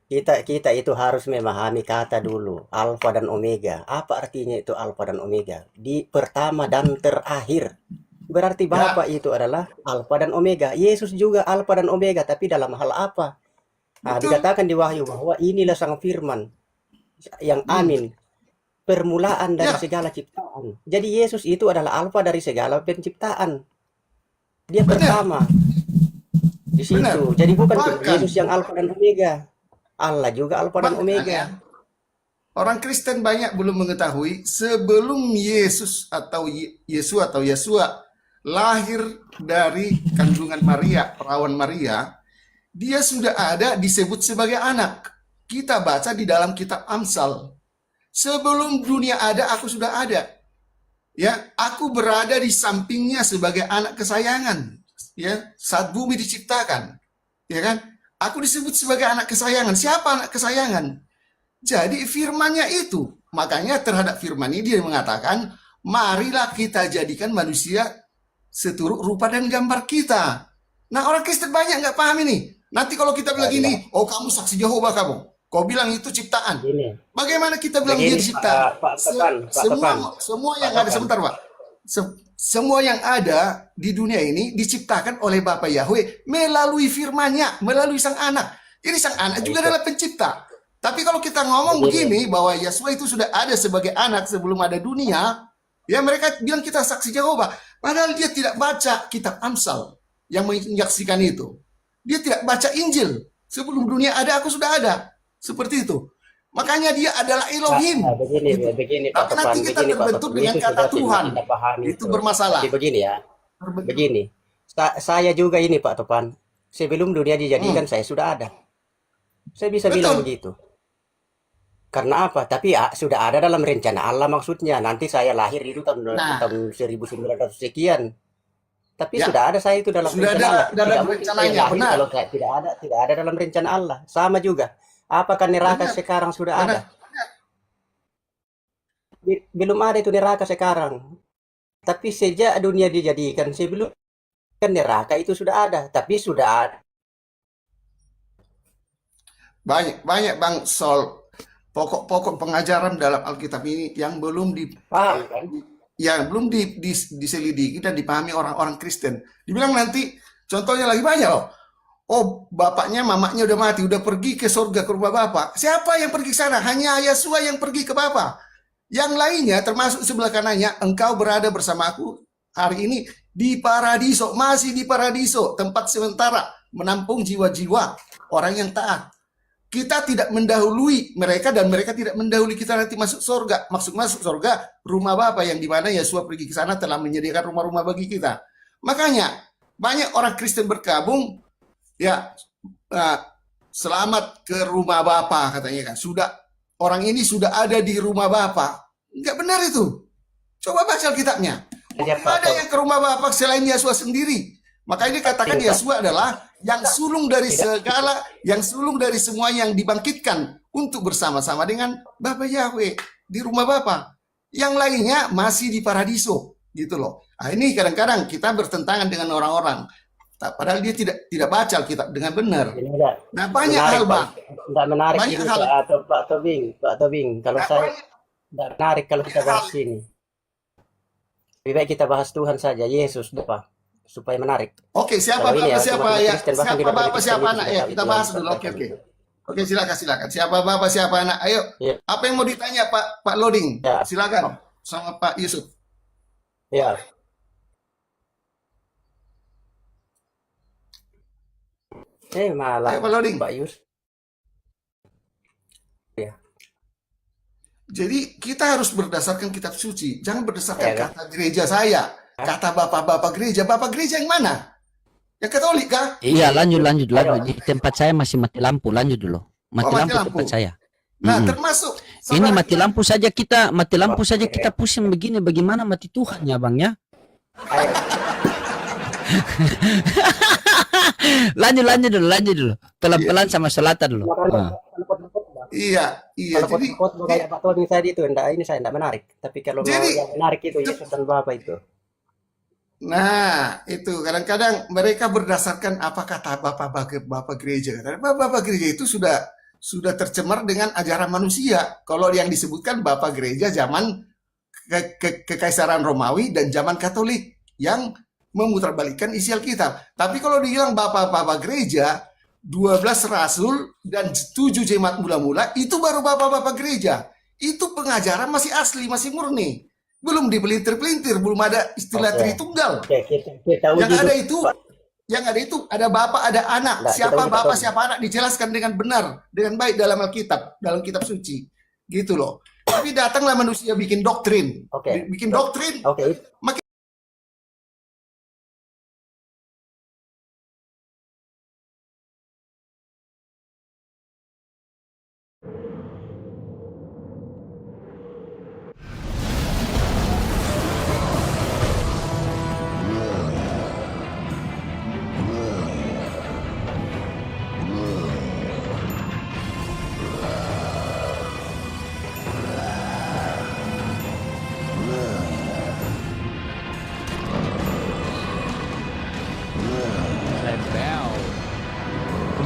S5: Kita itu harus memahami kata dulu, alfa dan omega. Apa artinya itu alfa dan omega? Di pertama dan terakhir. Berarti
S6: ya,
S5: Bapa itu adalah alfa dan omega. Yesus juga alfa dan omega, tapi dalam hal apa? Nah,
S6: betul.
S5: dikatakan di Wahyu bahwa inilah sang firman yang amin, permulaan dari
S6: Ya,
S5: segala ciptaan. Jadi Yesus itu adalah alfa dari segala penciptaan. Dia
S6: benar,
S5: pertama di
S6: benar.
S5: situ. Jadi bukan cuma
S6: Bahkan,
S5: Yesus yang alfa dan omega. Allah juga alfa dan
S6: bahkan
S5: omega.
S6: ya, orang Kristen banyak belum mengetahui sebelum Yesus atau Yesua atau Yesua lahir dari kandungan Maria, perawan Maria, dia sudah ada disebut sebagai anak. Kita baca di dalam kitab Amsal. Sebelum dunia ada, aku sudah ada. Ya, aku berada di sampingnya sebagai anak kesayangan. Ya, saat bumi diciptakan, ya kan? Aku disebut sebagai anak kesayangan. Siapa anak kesayangan? Jadi firmannya itu. Makanya terhadap firman ini dia mengatakan, marilah kita jadikan manusia seturut rupa dan gambar kita. Nah, orang Kristen banyak nggak paham ini. Nanti kalau kita bilang
S5: Baiklah.
S6: ini, oh kamu saksi Yehova kamu. Kau bilang itu ciptaan.
S5: Begini,
S6: Bagaimana kita bilang dia
S5: begini
S6: diciptaan?
S5: Pak Topan, Pak Topan,
S6: Semua
S5: Pak
S6: yang ada,
S5: Topan.
S6: sebentar Pak. Semua yang ada di dunia ini diciptakan oleh Bapa Yahweh melalui firman-Nya, melalui sang anak. Jadi sang anak juga
S5: Baik,
S6: adalah pencipta. Tapi kalau kita ngomong
S5: begini.
S6: begini, bahwa Yesua itu sudah ada sebagai anak sebelum ada dunia, ya mereka bilang kita saksi Yehova. Padahal dia tidak baca kitab Amsal yang menyaksikan itu. Dia tidak baca Injil. Sebelum dunia ada, aku sudah ada. Seperti itu. Makanya dia adalah Elohim.
S5: Begini,
S6: Gitu.
S5: begini Pak
S6: Tapi
S5: Topan,
S6: nanti kita
S5: begini Pak
S6: terbentuk
S5: Topan.
S6: dengan
S5: Itu
S6: kata
S5: sudah
S6: Tuhan.
S5: kita pahami
S6: Itu bermasalah.
S5: Tapi begini ya,
S6: Terbentuk.
S5: begini. Saya juga ini Pak Topan. Sebelum dunia dijadikan saya sudah ada. Saya bisa bilang
S6: Betul.
S5: begitu. Karena apa? Tapi sudah ada dalam rencana Allah maksudnya. Nanti saya lahir itu tahun
S6: Nah,
S5: 1900 sekian. Tapi
S6: ya,
S5: sudah ada saya itu dalam
S6: sudah
S5: rencana
S6: ada
S5: Allah.
S6: dalam
S5: Tidak mungkin saya
S6: rencananya,
S5: lahir
S6: benar.
S5: kalau tidak ada dalam rencana Allah. Sama juga. Apakah neraka
S6: Benar,
S5: sekarang sudah
S6: benar.
S5: ada? Belum ada itu neraka sekarang. Tapi sejak dunia dijadikan sebelum kan neraka itu sudah ada. Tapi sudah ada.
S6: Banyak Bang Sol pokok-pokok pengajaran dalam Alkitab ini yang belum
S5: Paham kan?
S6: diselidiki dan dipahami orang-orang Kristen. Dibilang nanti contohnya lagi banyak loh. oh bapaknya mamanya udah mati, udah pergi ke surga ke rumah bapak. Siapa yang pergi ke sana? Hanya Yesua yang pergi ke bapak. Yang lainnya termasuk sebelah kanannya, engkau berada bersamaku hari ini di paradiso, masih di paradiso, tempat sementara menampung jiwa-jiwa orang yang taat. Kita tidak mendahului mereka dan mereka tidak mendahului kita nanti masuk surga. Maksud masuk surga, rumah Bapa yang dimana Yesua pergi ke sana telah menyediakan rumah-rumah bagi kita. Makanya banyak orang Kristen berkabung, ya selamat ke rumah Bapa katanya kan. Orang ini sudah ada di rumah Bapa. Enggak benar itu. Coba baca Alkitabnya. Tidak ada yang ke rumah Bapa selain Yesua sendiri. Makanya dikatakan Yesua adalah yang sulung dari segala, yang sulung dari semua yang dibangkitkan untuk bersama-sama dengan Bapa Yahweh di rumah Bapa. Yang lainnya masih di paradiso, gitu loh. Nah, ini kadang-kadang kita bertentangan dengan orang-orang. Padahal dia tidak baca Alkitab dengan benar. Nah, banyak hal, Bang.
S5: Tidak menarik
S6: Banyak
S5: ini
S6: hal.
S5: Pak Tobing. Kalau saya tidak menarik kalau kita bahas ini. Lebih baik kita bahas Tuhan saja, Yesus, Bapak, supaya menarik.
S6: Oke, siapa
S5: Kalau ini
S6: Bapak,
S5: ya,
S6: siapa
S5: cuma
S6: ya?
S5: Kristen, bahkan
S6: Siapa
S5: tidak
S6: Bapak,
S5: Kristen
S6: siapa
S5: itu
S6: anak
S5: sudah
S6: ya?
S5: tahu
S6: Kita
S5: itu
S6: bahas
S5: yang
S6: dulu. Oke.
S5: disampaikan.
S6: Oke, silakan. Siapa Bapak, siapa anak? Ayo.
S5: Iya.
S6: Apa yang mau ditanya Pak Loading?
S5: Ya.
S6: Silakan. Sama Pak Yusuf.
S5: Ya. Malah
S6: Ayo, Pak Loading.
S5: Pak Yus.
S6: Jadi kita harus berdasarkan kitab suci, jangan berdasarkan
S5: Ya, kan?
S6: kata gereja saya, kata bapak-bapak gereja. Bapak gereja yang mana? Yang Katolik kah?
S1: Iya, lanjut. Di tempat saya masih mati lampu. Lanjut dulu. Mati
S6: mati
S1: lampu
S6: lampu.
S1: tempat saya.
S6: Nah,
S1: Mm-mm.
S6: termasuk
S1: Ini
S6: saudara
S1: mati lampu saja kita pusing begini, bagaimana mati Tuhan ya, Bang ya?
S5: Ayo.
S1: lanjut dulu. Pelan-pelan sama selatan dulu. Ah.
S6: Iya.
S5: Kalau
S6: Jadi
S5: pot kayak Pak Tobing tadi itu, ini saya tidak menarik. Tapi kalau mau
S6: Jadi-
S5: yang menarik itu Yesus dan Bapa itu.
S6: Nah, itu kadang-kadang mereka berdasarkan apa kata bapak gereja. Bapak gereja itu sudah tercemar dengan ajaran manusia. Kalau yang disebutkan bapak gereja zaman kekaisaran Romawi dan zaman Katolik yang memutarbalikkan isi Alkitab. Tapi kalau dibilang bapak-bapak gereja, 12 rasul dan 7 jemaat mula-mula, itu baru bapak-bapak gereja. Itu pengajaran masih asli, masih murni. Belum dipelintir-pelintir, belum ada istilah
S5: Oke.
S6: Tritunggal.
S5: Oke, kita uji
S6: Yang ada
S5: dulu,
S6: itu,
S5: Pak.
S6: ada bapak, ada anak.
S5: Nah,
S6: Siapa
S5: kita uji
S6: bapak,
S5: Pak.
S6: siapa anak dijelaskan dengan benar, dengan baik dalam Alkitab, dalam kitab suci. Gitu loh. Tapi datanglah manusia bikin doktrin.
S5: Oke.
S6: Bikin doktrin.
S5: Oke,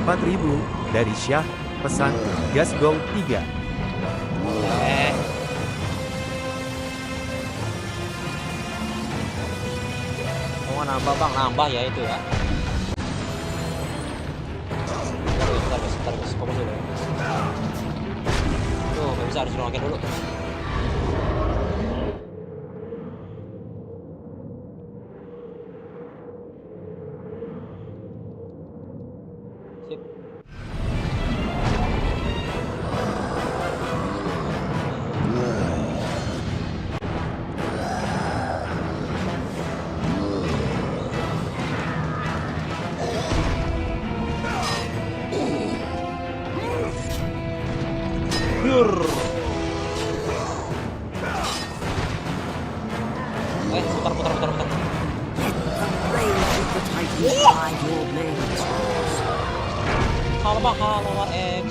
S7: Empat ribu dari Syah, pesan gas gong 3.
S8: Oh nambah bang, nambah ya itu ya. Bentar, fokus dulu. Tuh, nggak bisa harus nolak dulu. Sip. Putar. Halo bang, halo War X.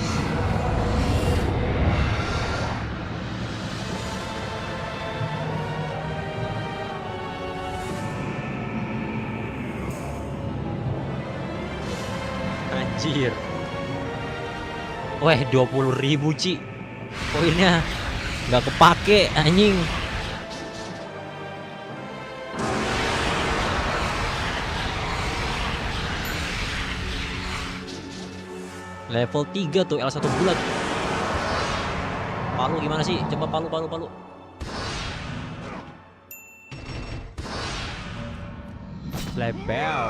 S8: Anjir. Weh, 20.000 Ci. Poinnya nggak kepake anjing. Level 3 tuh L1 bulat. Palu gimana sih? Coba palu. Lebel.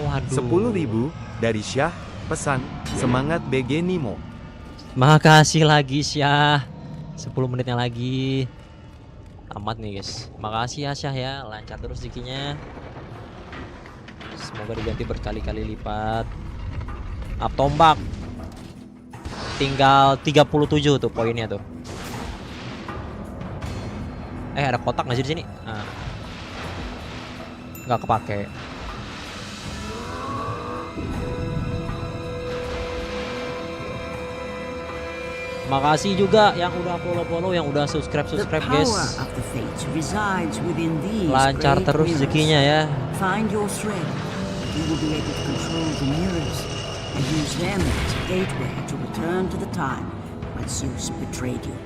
S8: Waduh.
S7: 10.000 dari Syah. Pesan, semangat BG Nimo.
S8: Makasih lagi Syah. 10 menitnya lagi. Tamat nih guys. Makasih ya Syah ya. Lancar terus rezekinya. Semoga diganti berkali-kali lipat. Up tombak. Tinggal 37 tuh poinnya tuh. Ada kotak nggak sih di sini? Nah. Nggak kepake. Makasih juga yang udah follow, yang udah subscribe guys. Lancar terus rezekinya ya.
S9: Find your thread. You will be able to control the mirrors and use them as a gateway to return to the time when Zeus betrayed you.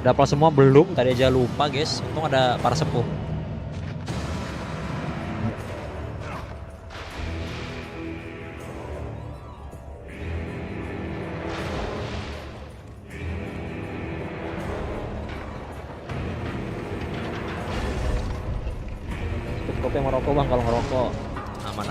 S8: Udah apa semua belum? Tadi aja lupa guys. Untung ada para sepuh. Kopi yang merokok bang, kalau ngerokok aman.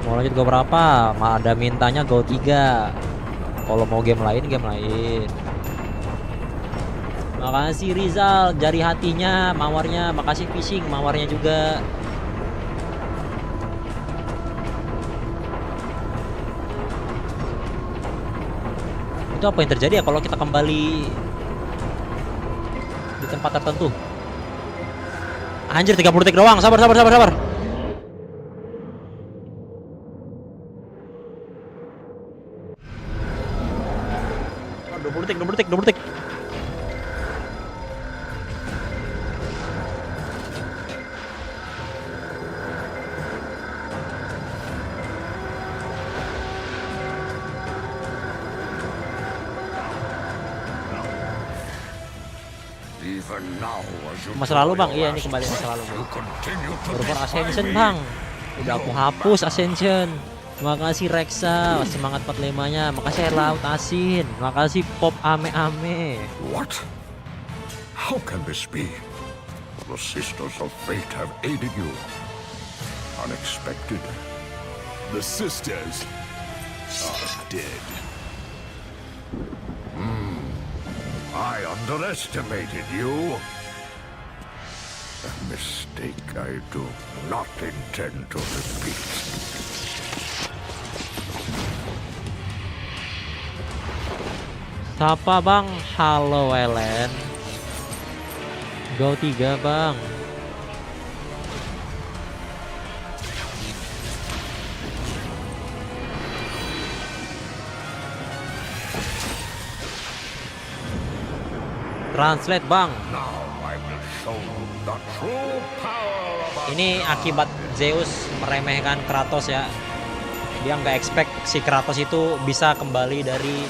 S8: Mau lanjut go berapa? Ada mintanya go 3. Kalau mau game lain. Makasih Rizal, jari hatinya, mawarnya. Makasih Fishing, mawarnya juga. Itu apa yang terjadi ya kalau kita kembali di tempat tertentu? Anjir 30 detik doang. Sabar. 20 detik. Masa lalu bang, iya ini kembali masa lalu bang. Berubah Ascension bang. Udah aku hapus Ascension. Makasih Rexa, semangat 45-nya. Makasih air laut asin. Makasih Pop ame-ame.
S10: What? How can this be? The Sisters of Fate have aided you. Unexpected. The Sisters are dead. I underestimated you. A mistake I do not intend to repeat.
S8: Siapa bang? Halo Ellen. Go 3 bang. Translate bang. Ini akibat Zeus meremehkan Kratos ya. Dia nggak expect si Kratos itu bisa kembali dari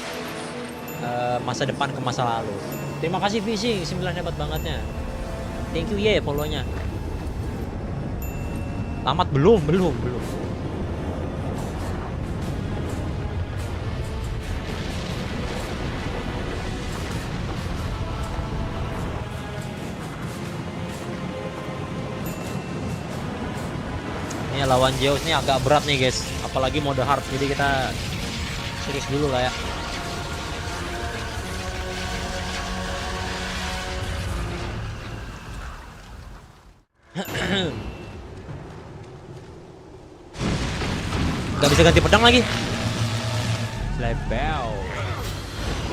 S8: masa depan ke masa lalu. Terima kasih Fishing, 9 hebat bangetnya. Thank you ya follow-nya. Tamat belum. Ini lawan Zeus nih agak berat nih guys, apalagi mode hard, jadi kita serius dulu lah ya. Gak bisa ganti pedang lagi. Lebel.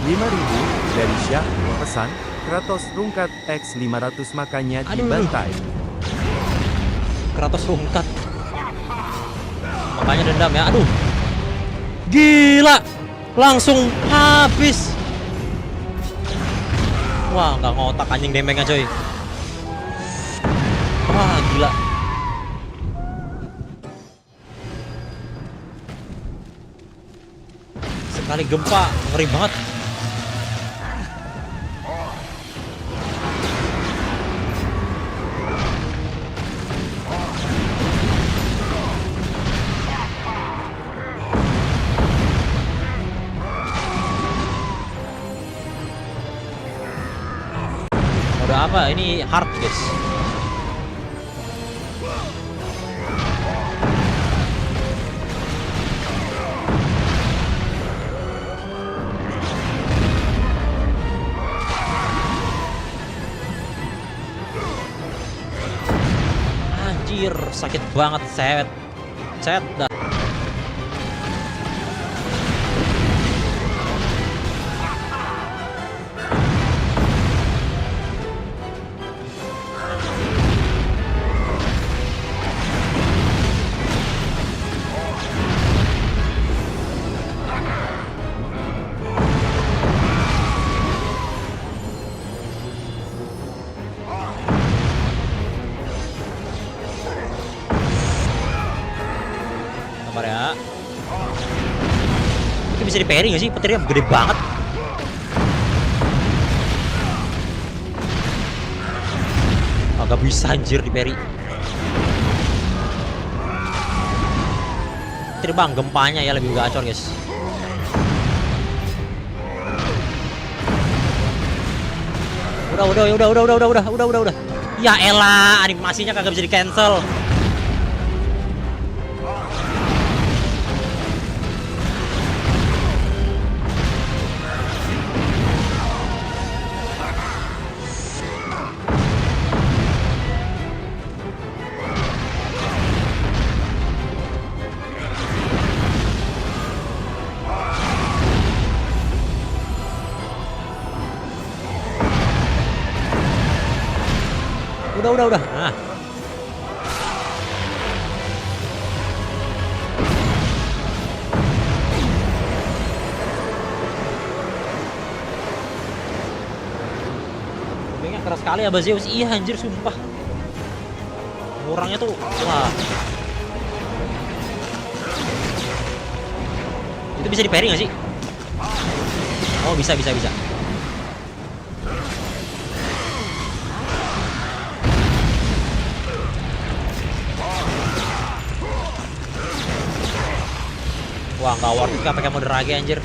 S7: 5.000 dari Syah. Pesan, Kratos rungkat X 500 makanya dibantai.
S8: Kratos rungkat. Makanya dendam ya. Aduh. Gila. Langsung habis. Wah, nggak ngotak anjing damage-nya coy. Wah, gila. Kali gempa ngeri banget. Udah apa? Ini hard, guys. Anjir, sakit banget, set. Set dah. Sabar ya. Itu bisa di parry gak sih? Petirnya gede banget. Agak bisa anjir di parry. Petir bang, gempanya ya lebih gacor guys. Udah. Ya elah, animasinya kagak bisa di cancel. Udah. Nah. Kayaknya keras sekali ya Zeus. Iya anjir sumpah. Kurangnya tuh wah. Itu bisa di parry gak sih? Oh, bisa. Wah, nggak worth it pakai mode rage anjir.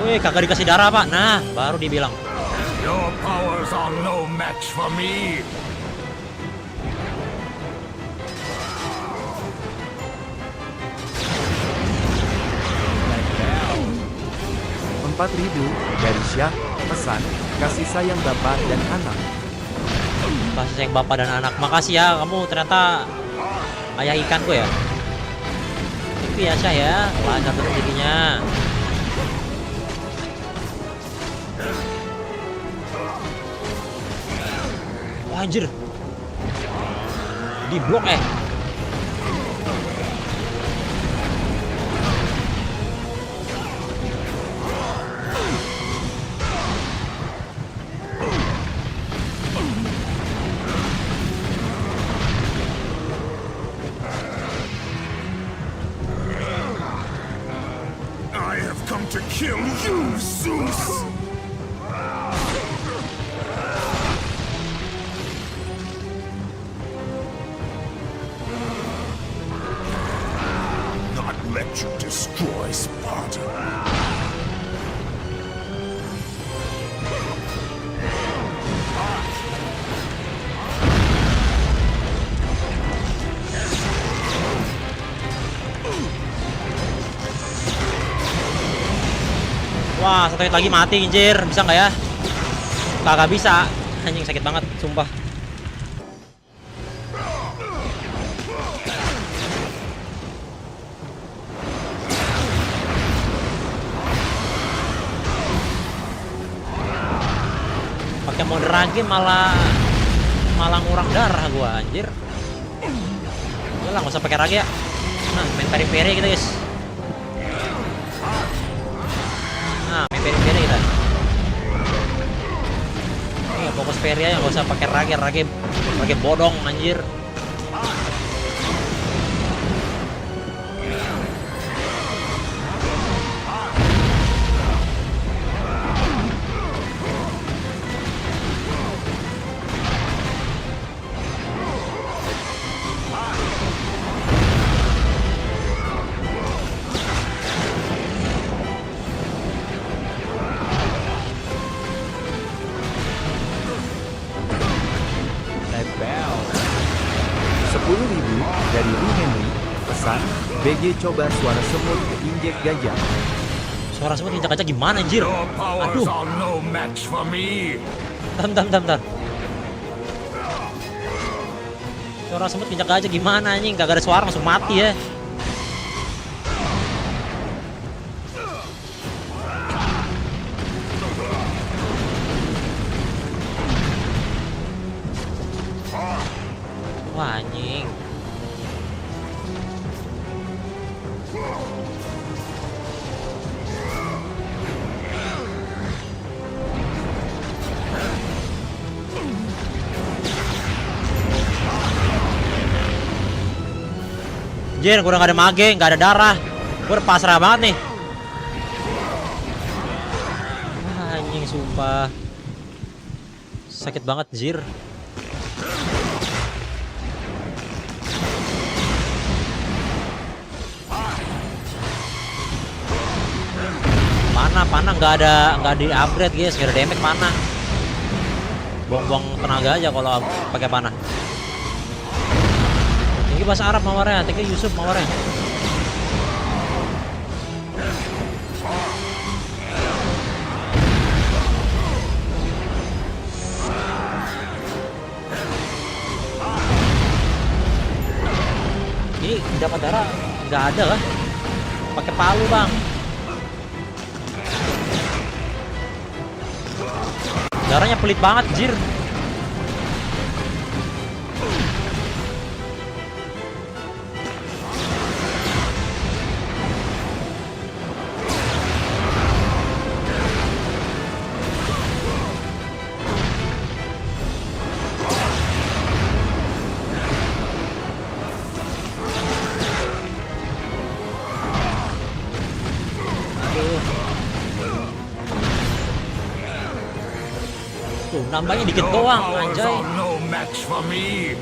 S8: Wih, kagak dikasih darah pak. Nah, baru dibilang.
S10: Your powers are no match for me.
S7: Rp4.000 dari Syah, pesan, kasih sayang bapak dan anak.
S8: Kasih sayang bapak dan anak. Makasih ya, kamu ternyata ayah ikanku ya. Itu ya Syah ya, lancar terus rezekinya. Wah, anjir. Di blok
S10: I have come to kill you, Zeus. Not let you destroy Sparta.
S8: Wah, satu hit lagi mati anjir. Bisa nggak ya? Kagak bisa. Anjing sakit banget, sumpah. Pakai mode rage malah ngurang darah gua anjir. Udah lah, nggak usah pakai rage ya. Nah, main peri-peri kita guys. Nah, main peri-peri kita. Iya, fokus peri aja, nggak usah pakai rage bodong anjir.
S7: Bell. 10.000 dari Lee Henry. Pesan, BG coba suara semut keinjek gajah.
S8: Suara semut injak-injak gimana anjir?
S10: Your powers
S8: Aduh,
S10: are no match for me.
S8: bentar. Suara semut injak aja gimana anjing? Gak ada suara langsung mati ya. Wah anjing. Jir, gue udah gak ada mage, gak ada darah. Gue udah pasrah banget nih. Wah, anjing sumpah. Sakit banget, Jir. Panah nggak di upgrade guys, nggak ada damage panah. Buang-buang tenaga aja kalau pakai panah. Tinggi bahasa Arab mawarnya, tinggi Yusuf mawarnya. Ini dapat darah nggak ada lah. Pakai palu bang. Darahnya pelit banget, jir. Tuh, nambahnya dikit doang,
S10: Powers
S8: anjay.
S10: are no match for me.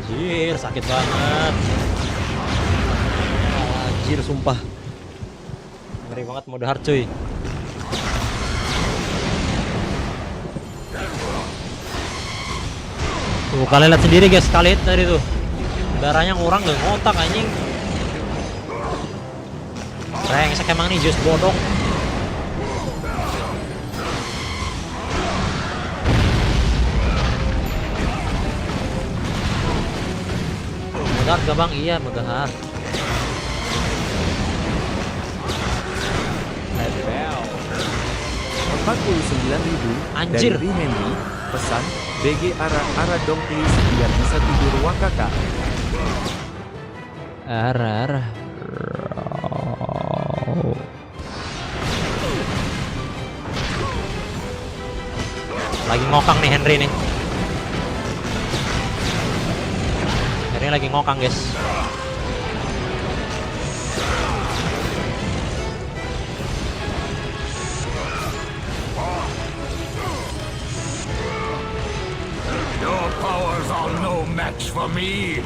S8: Anjir, sakit banget. Anjir, sumpah. Ngeri banget mode hard, cuy. Tuh, kalian lihat sendiri guys, kalian tadi tuh. Darahnya ngurang gak ngotak anjing. Brengsek emang nih, Zeus bodong. Mudahar gak bang? Iya, mudahar.
S7: 49.000
S8: Anjir.
S7: dari Lee Henry. Pesan, BG ara dong please biar bisa tidur wakaka.
S8: Arah. Lagi ngokang nih Henry nih. Henry lagi ngokang guys.
S10: Your powers are no match for me.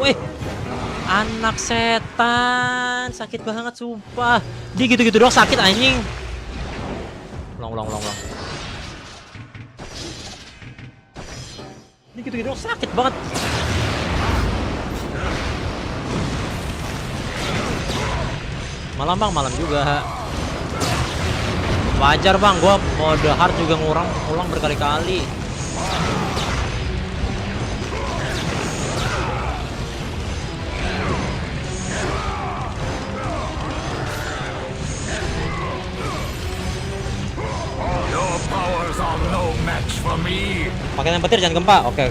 S8: Wih, anak setan, sakit banget sumpah. Dia gitu-gitu doang sakit anjing. Ulang. Dia gitu-gitu doang sakit banget. Malam bang, malam juga. Wajar bang, gua mode hard juga ngulang berkali-kali.
S10: Your powers are no match for me.
S8: Pakai yang petir jangan gempa. Oke.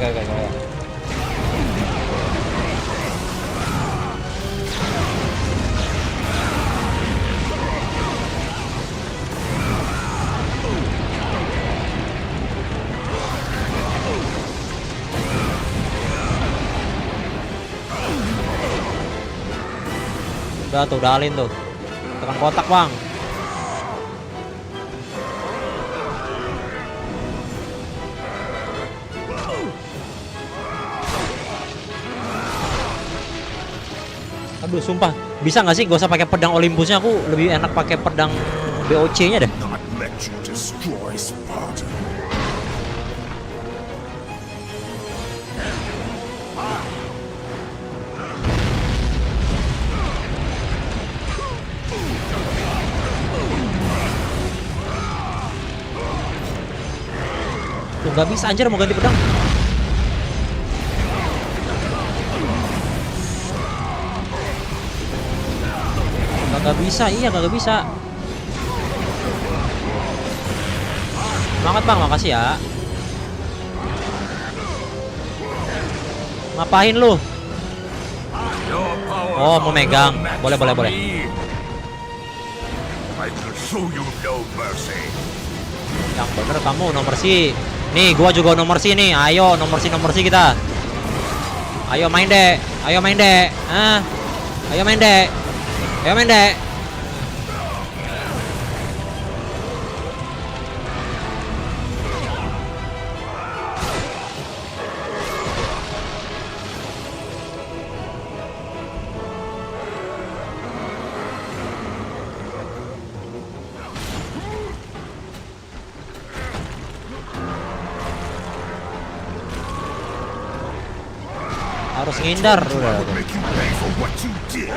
S8: Udah tuh, udah alin tuh. Tekan kotak bang. Aduh sumpah, bisa nggak sih gak usah pakai pedang Olympusnya, aku lebih enak pakai pedang BOC-nya deh.
S10: Not let you destroy Sparta.
S8: Tuh nggak bisa anjir mau ganti pedang. Kagak bisa, iya kagak bisa. Semangat bang, makasih ya. Ngapain lu? Oh mau megang, boleh.
S10: I will show you no mercy.
S8: Yang bener kamu nomor si. Nih gua juga nomor si nih. Ayo nomor si kita. Ayo main dek. Ayo main dek. Harus ngindar udah.
S10: Make you pay for what you did.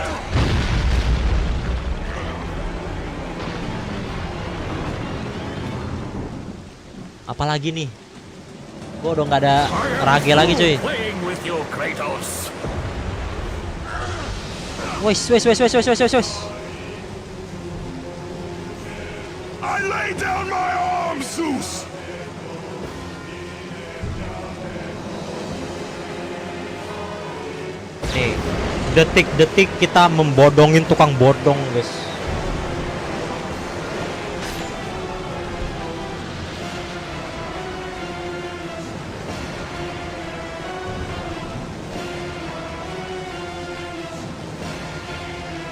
S8: Apalagi nih? Gua udah nggak ada rage lagi cuy.
S10: Playing with you, Kratos.
S8: Wes.
S10: I lay down my arms, Zeus.
S8: Nih, detik-detik kita membodongin tukang bodong, guys.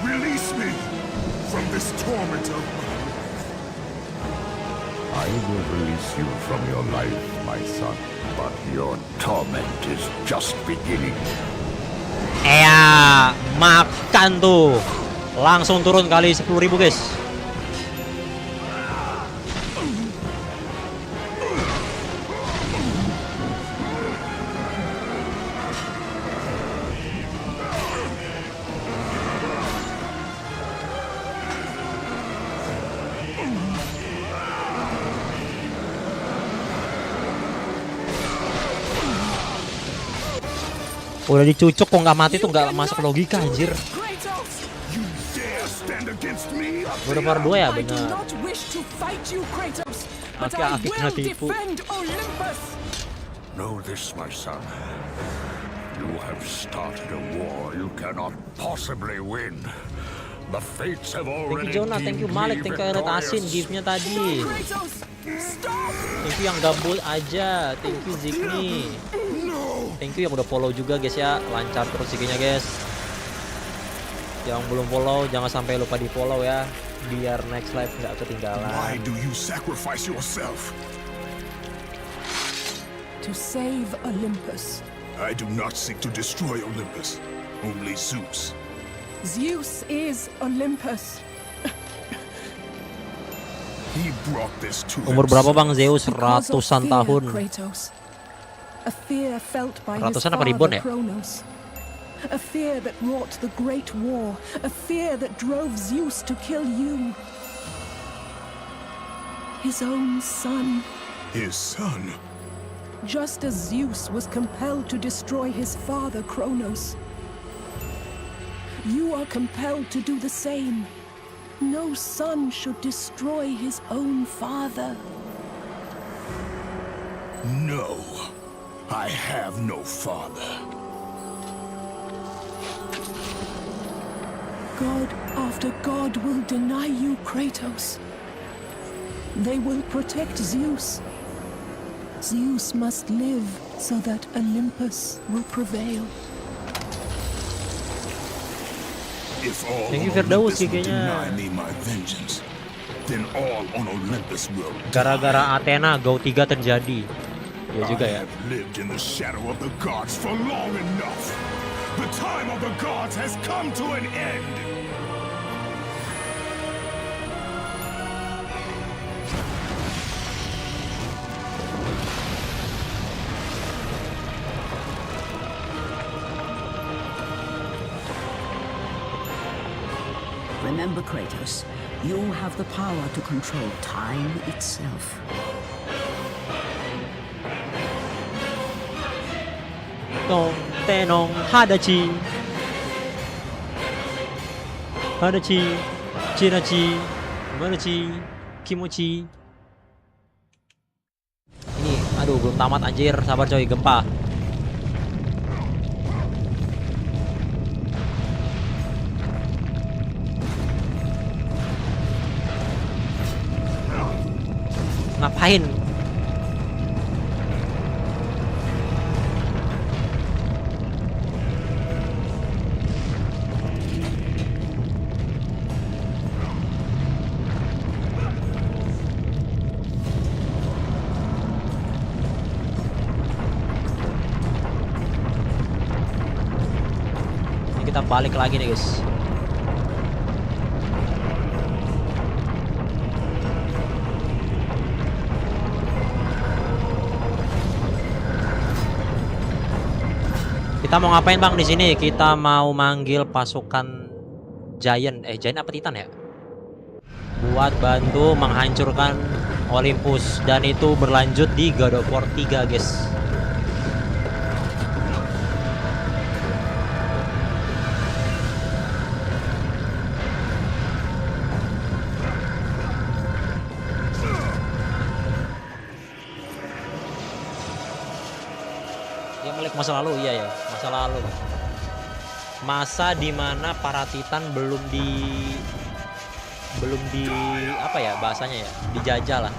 S10: Release me from this torment of mine. I will release you from your life, my son. But your torment is just beginning.
S8: Makan tuh. Langsung turun kali 10.000 guys. Udah dicucuk kok nggak mati tuh nggak masuk logika anjir. Udah par 2 ya bener. Aki kena tipu.
S10: Know this, my son. You have started a war you cannot possibly win. The fates have
S8: Thank
S10: already
S8: you Jonah, thank you Malik, thank you Red Asin giftnya tadi. Thank you yang gabut aja, thank you Zikni. Thank you yang udah follow juga guys ya, lancar terus Zikninya guys. Yang belum follow jangan sampai lupa di follow ya, biar next live nggak ketinggalan.
S10: Why do you sacrifice yourself?
S11: To save Olympus,
S10: I do not seek to destroy Olympus, only Zeus.
S11: Zeus is Olympus.
S10: He brought this to
S8: Umur berapa
S10: himself.
S8: Bang Zeus?
S11: Because of
S8: Ratusan
S11: fear,
S8: tahun.
S11: Kratos. A fear felt by his
S8: Ratusan apa
S11: father
S8: ribuan ya?
S11: Kronos. A fear that wrought the great war. A fear that drove Zeus to kill you. His own son.
S10: His son.
S11: Just as Zeus was compelled to destroy his father Kronos. You are compelled to do the same. No son should destroy his own father.
S10: No, I have no father.
S11: God after God will deny you, Kratos. They will protect Zeus. Zeus must live so that Olympus will prevail.
S10: If all
S8: Thank you,
S10: on
S8: Firdaus,
S10: Olympus will
S8: kayaknya.
S10: deny me my vengeance, then all on Olympus will
S8: Gara-gara Athena Go 3 terjadi. Ya juga ya.
S10: I have lived in the shadow of the gods for long enough. The time of the gods has come to an end.
S9: Remember, Kratos, you have the power to control time itself.
S8: Tong tenong hadachi. Hadachi, chinachi, manachi, kimochi. Ini aduh belum tamat anjir, sabar coy, gempa. Ngapain? Ini kita balik lagi nih guys. Kita mau ngapain Bang di sini? Kita mau manggil pasukan Giant, Giant apa Titan ya? Buat bantu menghancurkan Olympus, dan itu berlanjut di God of War 3, guys. Ya milik masa lalu, iya ya, masa lalu. Masa dimana para Titan belum di apa ya bahasanya ya, dijajah lah.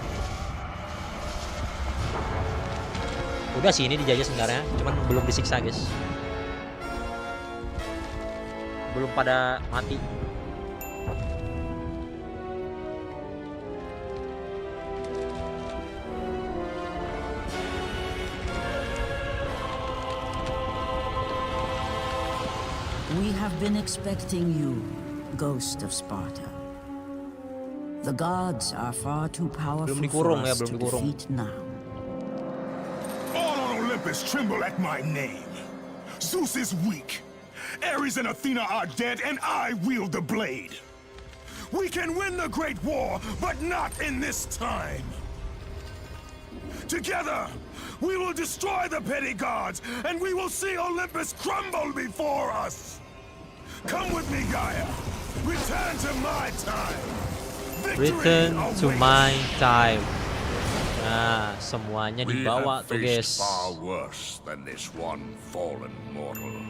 S8: Udah sih ini dijajah sebenarnya, cuman belum disiksa guys, belum pada mati.
S9: We have been expecting you, Ghost of Sparta. The gods are far too powerful for us to defeat now.
S10: All on Olympus tremble at my name. Zeus is weak. Ares and Athena are dead, and I wield the blade. We can win the Great War, but not in this time. Together, we will destroy the petty gods, and we will see Olympus crumble before us. Come with me, Gaia. Return to my time.
S8: Return to my time. Nah, semuanya dibawa tuh guys.
S10: Far worse than this one fallen mortal.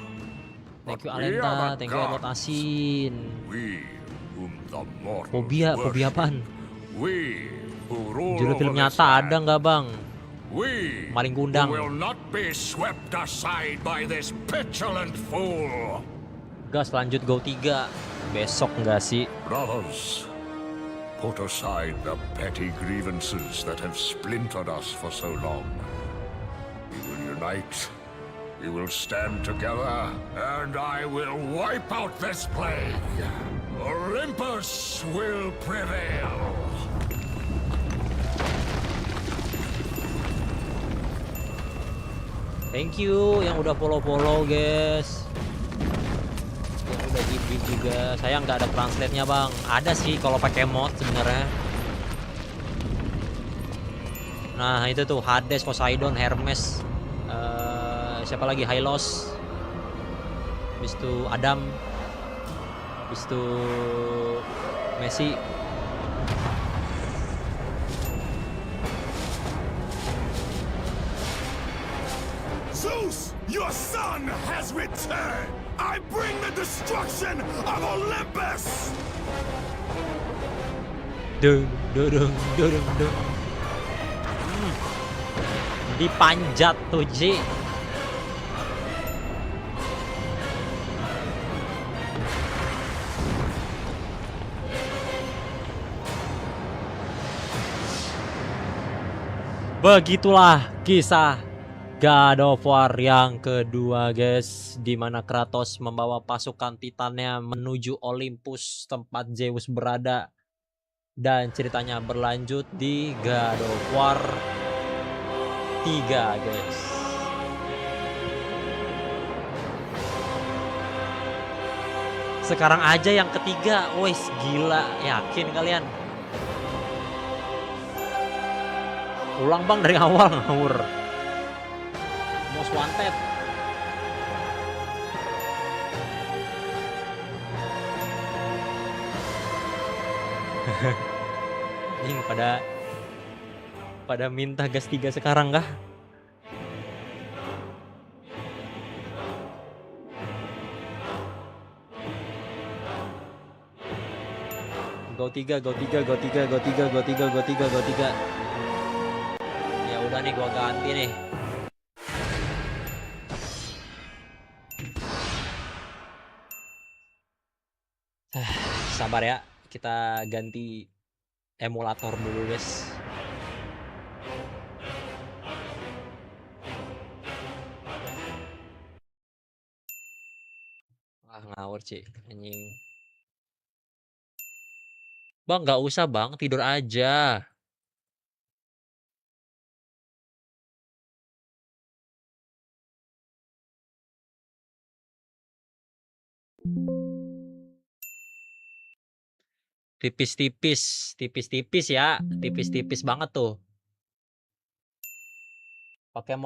S8: Thank you Alenta, thank you Elot Asin.
S10: We whom the mortal
S8: Fobia apaan?
S10: We who rule
S8: Judul film
S10: over this
S8: nyata
S10: land.
S8: ada nggak bang?
S10: We
S8: Maling kundang.
S10: who will not be swept aside by this petulant fool.
S8: Gas lanjut Go 3 besok nggak sih?
S10: Brothers, put aside the petty grievances that have splintered us for so long. We will unite We will stand together, and I will wipe out this plague. Olympus will prevail.
S8: Thank you yang udah follow guys. Yang udah gift juga. Saya nggak ada translate-nya bang. Ada sih kalau pakai mod sebenarnya. Nah itu tuh Hades, Poseidon, Hermes. Siapa lagi? Hylos. Habis itu Adam. Habis itu Messi.
S10: Zeus, your son has returned! I bring the destruction of Olympus!
S8: Dung, dung, dung, dung, dung. Dipanjat tuh Ji. Begitulah kisah God of War yang kedua guys, di mana Kratos membawa pasukan Titannya menuju Olympus tempat Zeus berada, dan ceritanya berlanjut di God of War 3 guys. Sekarang aja yang ketiga, wes gila, yakin kalian? Ulang bang dari awal ngawur. Most wanted. Ini pada minta gas 3 sekarang kah? Go 3, go 3, go 3, go 3, go 3, go 3, go 3. Ya udah nih gua ganti nih. Sabar ya, kita ganti emulator dulu guys. Wah ngawur cik, anjing. Bang nggak usah bang, tidur aja. Tipis-tipis ya, tipis-tipis banget tuh. Pakai